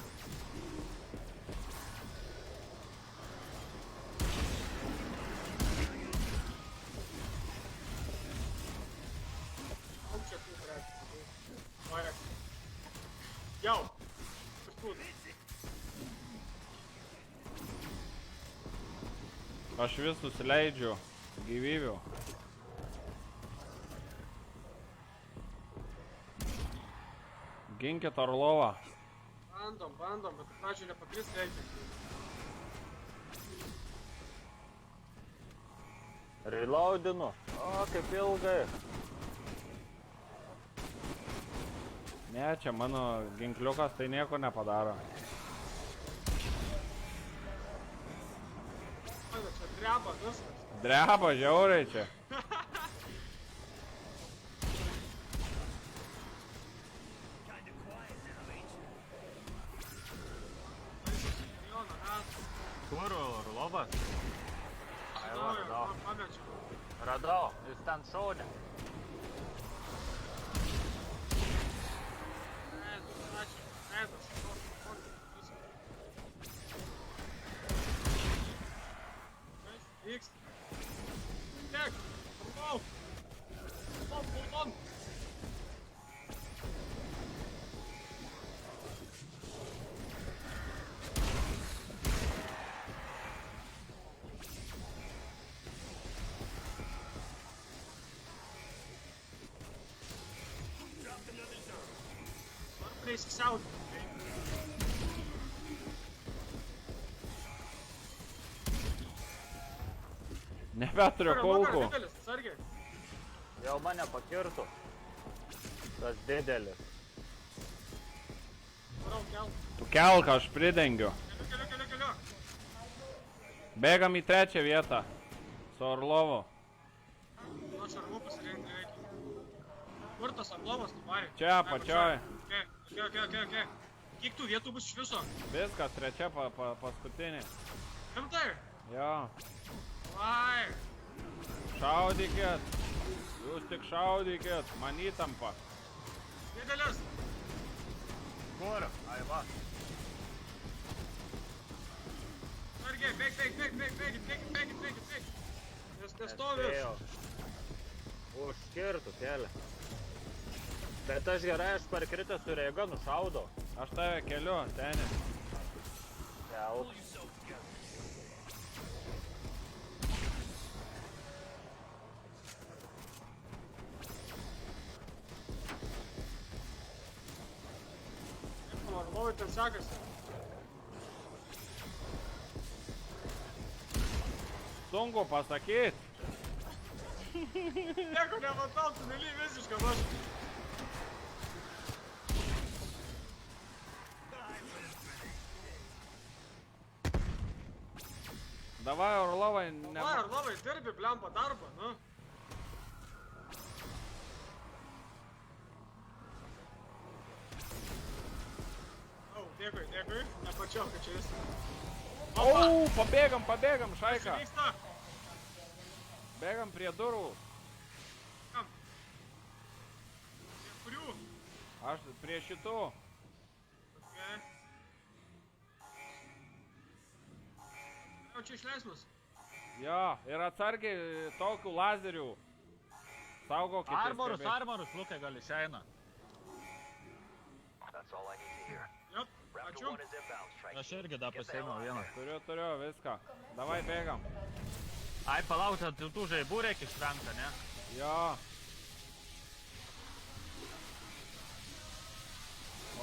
Kom čia tu, brek. Vaja. Jau. Kažkur. Aš vis nusileidžiu gyvybių. Ginkit Orlovą. Bandom, bet pradžioje nepakrist reikia. Reloadinu. O, kaip ilgai. Ne, čia mano ginkliukas tai nieko nepadaro. Ai, čia dreba viskas. Dreba žiauriai čia. Milijoną metų. Kur Orlovas? Ai, va, Naujo, radau. man pamečiau. Radau, jis ten šaunė. Eidas, Kas vyksta? Tek! Lauk! Lauk! Neįsisiaudė. Nebeturiu kulkų. Didelis, atsargiai. Jau mane pakirtų. Tas didelis. Varau, kelk. Tu kelk, aš pridengiu. Keliu. Bėgam į trečią vietą. Su Orlovu. Nu, šarvų pasirinkti reikia. Kur tas Orlovas nuvarė? Čia, apačioj. Okay. Kiek tų vietų bus iš viso? Viskas, trečia paskutinė. Rimtai? Jo. Vai. Šaudykit. Jūs tik šaudykit. Man įtampa. Didelis. Kur? Ai, va. Sargiai, bėg. Nestoviu. Užkirtų kelią. Bet aš gerai, aš parkritęs su reiga nušaudau. Aš tave keliu, seni. Kelk. Orlovai ten sekasi. Sunku pasakyt. Nieko nematau, tunelį visiškai aš. Davai, Orlovai, ne... Vai, Orlovai, dirbi blemba darbą, nu. Au, dėkui. Nepačiau, kad čia esi. Pabėgam, šaika. Kas vyksta? Bėgam prie durų. Kam? Prie kurių? Aš prie šitų. Okay. Jau čia išleis mus. Jo, ir atsargiai tokių lazerių. Saugokitės. Armorus, Lukai, gal išeina. That's all I need to hear. Jop, Raptor ačiū. 1 is inbound, strike. Aš irgi dar pasiėmiau vieną. Turiu viską. Davai bėgam. Ai, palauk, tų žaibų reikia išvengti, ne? Jo.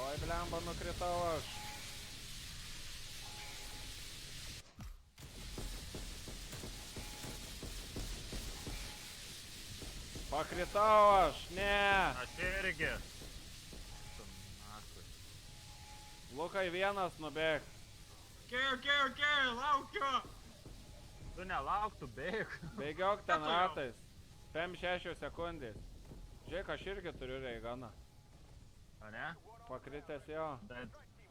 Oi, blemba, nukritau aš. Pakritau aš, ne. Aš irgi. Lukai vienas nubėg. Okay, laukiu. Tu nelauk, tu bėg. Bėgiok ten ratais. 5-6 sekundės. Žiūrėk, aš irgi turiu reiganą. A ne? Pakritęs jo.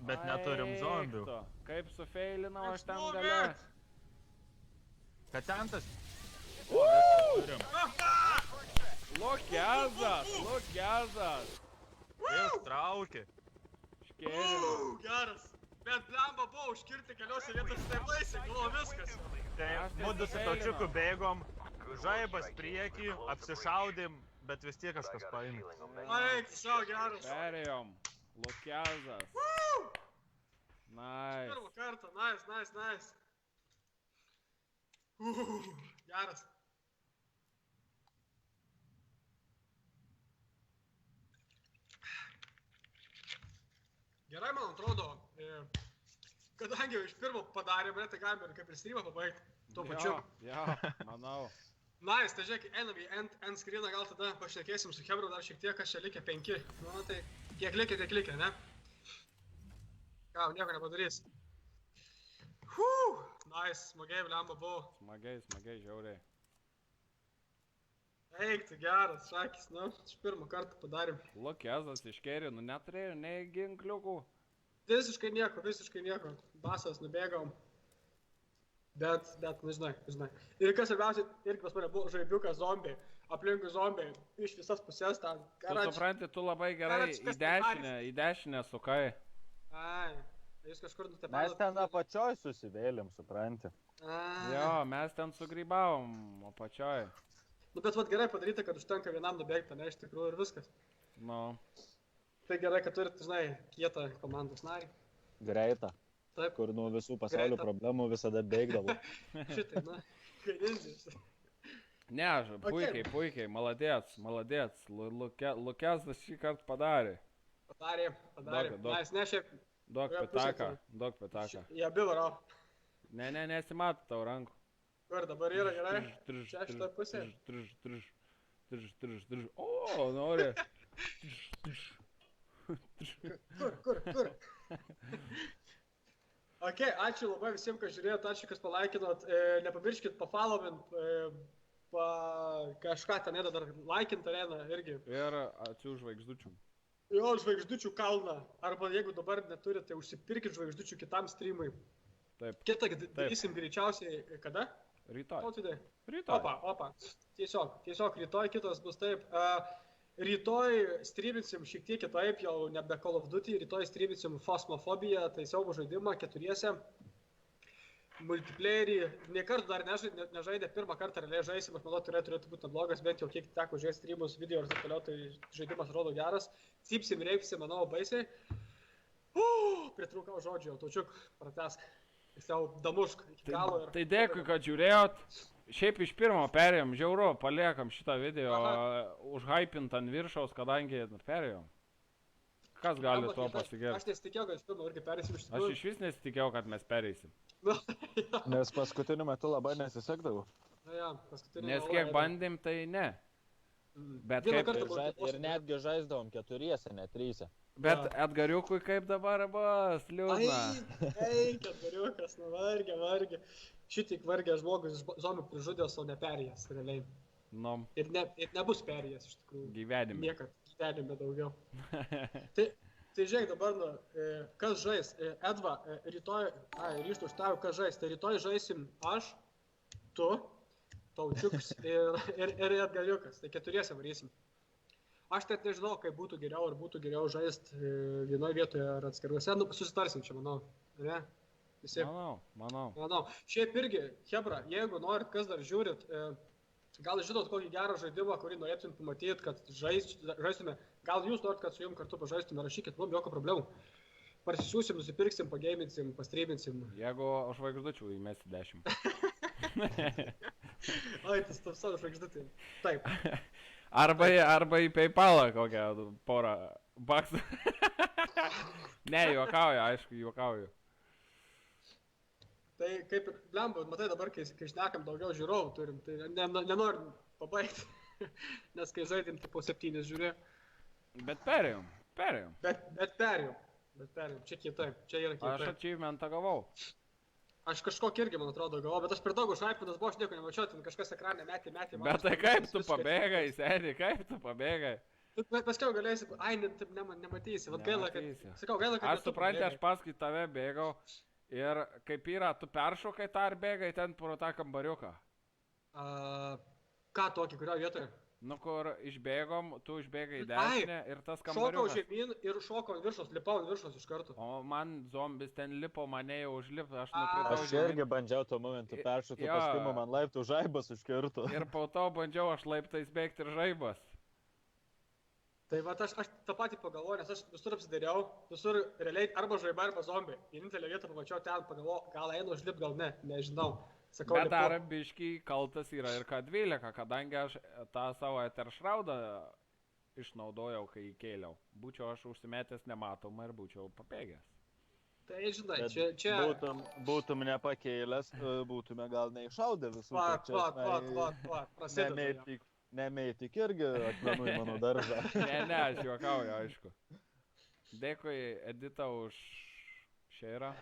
Bet neturim zombių. Eik tu. Kaip sufeilinau aš ten Explode gale. it. Kad tentas? O, mes turim. Lukezas. Jis traukia. Škėrimas. Geras. Bet blemba buvo užkirti keliose vietose taip baisiai, buvo viskas. Tai Aš mudu su nesufeilinau. točiuku bėgom, žaibas priekį, apsišaudėm, bet vis tiek kažkas paėmė. Eik, tiesiog geras. Perėjom. Lukezas. Nice. Pirmą kartą, nice. Geras. Gerai, man atrodo, kadangi iš pirmo padarėme, tai galime ir kaip ir streamą pabaigti tuo pačiu. Jo, manau. Nice, tai žiūrėk, einam į end screeną, gal tada pašnekėsim su Hebra dar šiek tiek, kas čia likę 5. Nu, tai kiek likę, ne? Ką, nieko nepadarys. Nice, smagiai, blemba buvo. Smagiai, žiauriai. Eik, tai geras, šakis, nu, iš pirmo kartą padarėm. Lukezas iškėrė, nu neturėjo nei ginkliukų. Visiškai nieko. Basas nubėgom. Bet, nežinai. Ir kas svarbiausia, irgi pas mane buvo žaibiukas zombiai. Aplinkui zombiai, iš visas pusės ten. Tu supranti, tu labai gerai į dešinę sukai. Ai, jūs kažkur nutepėlėt. Mes ten apačioj susivėlėm, supranti. Jo, mes ten sugrybavom apačioj. Nu, bet vat gerai padaryta, kad užtenka vienam nubėgti, ne, iš tikrųjų ir viskas. Nu. Tai gerai, kad turite, žinai, kietą komandos narį. Greita. Taip. Kur nuo visų pasaulio problemų visada bėgdavo. Šitai, na, kaidinsis. Ne, puikiai, maladėts. Lukezas šį kartą padarė. Padarė. Na, jis ne šiaip. Duok pitaką. Jie abi varo. Ne, nesimato tau rankų. Kur dabar yra gerai? Čia šitą pusę. O, nori. Kur? Ok, ačiū labai visiems, kas žiūrėjot, ačiū, kas palaikinot. Nepamirškit pafollowint, kažką ten dar laikint areną irgi. Ir atsių žvaigždučių. Jo, žvaigždučių kalną. Arba jeigu dabar neturite, tai užsipirkit žvaigždučių kitam streamui. Taip. Kitą darysim greičiausiai kada? Rytoj. Opa. Tiesiog rytoj kitas bus taip. Rytoj streaminsim šiek tiek kitaip, jau nebe Call of Duty, rytoj streaminsim Phasmophobia, tai siaubo žaidimą 4. Multiplayerį, nei kartų dar nežaidė, pirmą kartą realiai žaisim, aš manau, turėtų būti neblogas, bent jau kiek teko žiūrėti streamus, video ir taip toliau, tai žaidimas rodo geras. Cypsim, reipsim, manau, baisiai. Pritrūkau žodžių, jau taučiuk, pratesk. Tiesiog damušk iki galo ir... Tai dėkui, kad žiūrėjot. Šiaip iš pirmo perėjom, žiauru, paliekam šitą video užhypint ant viršaus, kadangi perėjom. Kas gali tuo pasigėti? Aš nesitikėjau, kad iš pirmo irgi perėsim iš tikrųjų. Aš iš vis nesitikėjau, kad mes pereisim. Nes paskutiniu metu labai nesisekdavo. Nes kiek bandėm, tai ne. Bet kaip... Ir netgi žaisdavom 4, ne 3. Bet Edgariukui kaip dabar bus, liūdna. Eik, Edgariukas, vargė. Šitik vargė žmogus zombių prižudė, o neperėjęs, realiai. Nu. Ir nebus perėjęs, iš tikrųjų. Gyvenime. Niekad gyvenime daugiau. Tai žiūrėk dabar, kas žais, Edva, rytoj, ryžtu už tavo, kas žais, tai rytoj žaisim aš, tu, Taučiuks ir Edgariukas, tai keturiese varysim. Aš net nežinau, kaip būtų geriau, ar būtų geriau žaist vienoje vietoje ar atskiruose, susitarsim čia, manau, ne? Visi. Manau. Šiaip irgi, Hebra, jeigu norit, kas dar žiūrit, gal žinot kokį gerą žaidimą, kurį norėtum pamatyti, kad žaistume. Gal jūs norit, kad su jum kartu pažaistume, rašykit, mums jokio problemų. Parsisiūsim, nusipirksim, pageiminsim, pastreaminsim. Jeigu žvaigždučių įmesi 10. Oi, tas savo žvaigždutė. Taip. Arba į PayPalą kokią porą baksų. Ne, juokauju, aišku, juokauju. Tai kaip ir blemba, matai dabar, kai šnekam daugiau žiūrovų turim, tai nenorim pabaigti, nes kai žaidim, tai po 7 žiūrė. Bet perėjom. Bet perėjom, čia kitaip, čia yra kitaip. Aš achievementą gavau. Aš kažkokį irgi, man atrodo, gavau, bet aš per daug užaipinas buvau, aš nieko nemačiau, ten kažkas ekraną metė. Bet tai kaip tu pabėgai, seniai, kaip tu pabėgai? Paskiau galėsi, nematysi, vat gaila, kad... Sakau, gaila, kad... Aš suprantu, aš paskui tave bėgau. Ir kaip yra, tu peršokai tą ar bėgai ten pro tą kambariuką? Ką tokį, kurio vietoje? Nu, kur išbėgom, tu išbėgai į dešinę ir tas kambariukas. Šokau žemyn ir šokau ant viršos, lipau ant viršos iš karto. O man zombis ten lipo, mane jau užlipo, aš nukritau žemyn. Aš irgi bandžiau tuo momentu peršokti, paskui man laiptų žaibas užkirto. Ir po to bandžiau aš laiptais bėgti ir žaibas. Tai va, aš tą patį pagalvoju, nes aš visur apsidariau, visur realiai arba žaiba, arba zombiai. Vienintelę vietą pamačiau ten, pagalvoju, gal einu užlip, gal ne, nežinau. Sakau, bet dar biškį kaltas yra ir K12, kadangi aš tą savo eteršraudą išnaudojau, kai įkėliau. Būčiau aš užsimetęs nematomą ir būčiau papėgęs. Tai žinai, čia... Būtum nepakėlęs, būtume gal neiššaudę visų. Prasideda. Nemei tik irgi akmenų į mano daržą. Ne, aš juokauju, aišku. Dėkui, Edita, už šeirą.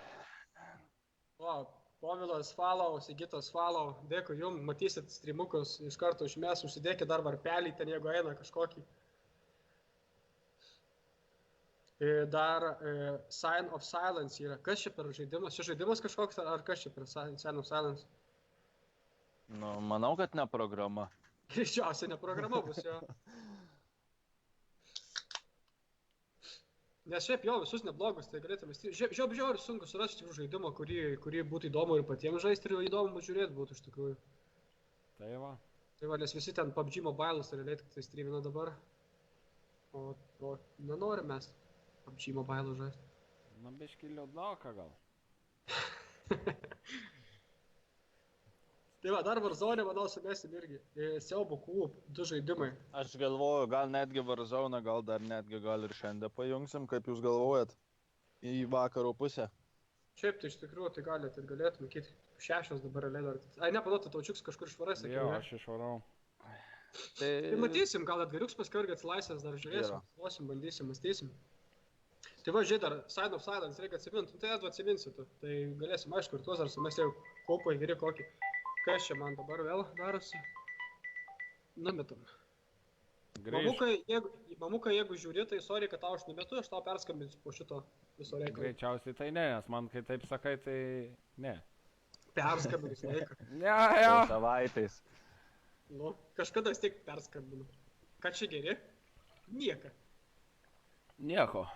Povilas follow, Sigitas follow. Dėkui jums, matysit streamukus iš karto užmes, užsidėkit dar varpelį ten, jeigu eina kažkokį. Dar Sign of Silence yra. Kas čia per žaidimas? Čia žaidimas kažkoks ar kas čia per Sign of Silence? Nu, manau, kad ne programa. Greičiausiai ne programa bus jo. Nes šiaip jo visus neblogus, tai galėtume styrti. Žiauri sunku surasti žaidimą, kurį būtų įdomu ir patiems žaisti ir įdomu žiūrėti būtų iš tikrųjų. Tai va, nes visi ten PUBG Mobile'us realiai tik tai streamina dabar. O nenorim mes PUBG Mobile'ų žaisti. Na, biškį liūdnoka gal. Tai va, dar Warzone, manau, sumesim irgi. Siaubo Kūb, 2 žaidimai. Aš galvoju, gal netgi Warzone, gal dar netgi gal ir šiandien pajungsim, kaip jūs galvojat, į vakarų pusę. Šiaip tai iš tikrųjų, tai galėtume, 6 dabar realiai dar. Ai, nepaduoti, Taučiuks kažkur išvarai, sakiau. Jo, aš išvarau. Tai matysim, gal Edgariuks paskui irgi atsilaisvės, dar žiūrėsim, bandysim, mąstysim. Tai va, žiūrėk dar, Sign of Silence reikia atsiminti, tai Edva atsiminsi tu. Tai galėsim, aišku, ir tuos dar sumesti jau kaupai geri kokį. Kas čia man dabar vėl darosi? Numetam. Mamukai, jeigu žiūri, tai sorry, kad tau aš numetu, aš tau perskambinsiu po šito viso reikalo. Greičiausiai tai ne, nes man kai taip sakai, tai ne. Perskambinsiu reiką. Jo. Savaitės. Nu, kažkada vis tiek perskambinu. Ką čia geri? Nieko.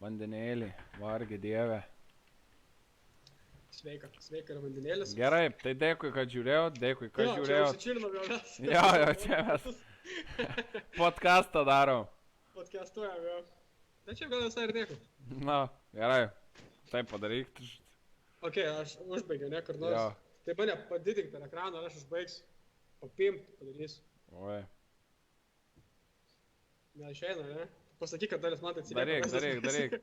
Vandenėlį, vargi dieve. Sveika ir vandenėlis. Gerai, tai dėkui, kad žiūrėjot, dėkui, kad žiūrėjot. Jo, čia užsičilinam jau mes. Jo, čia mes podcastą darom. Podcastuojam, jo. Bet čia gal visai ir dėkui. Na, gerai, taip padaryk. Ok, aš užbaigiu, ne, kur nors. Tai mane padidink per ekraną, aš užbaigsiu. Papimt padarysiu. Oi. Ne, išeina, ne? Pasakyk, kad dalis man tai atsilieka. Daryk.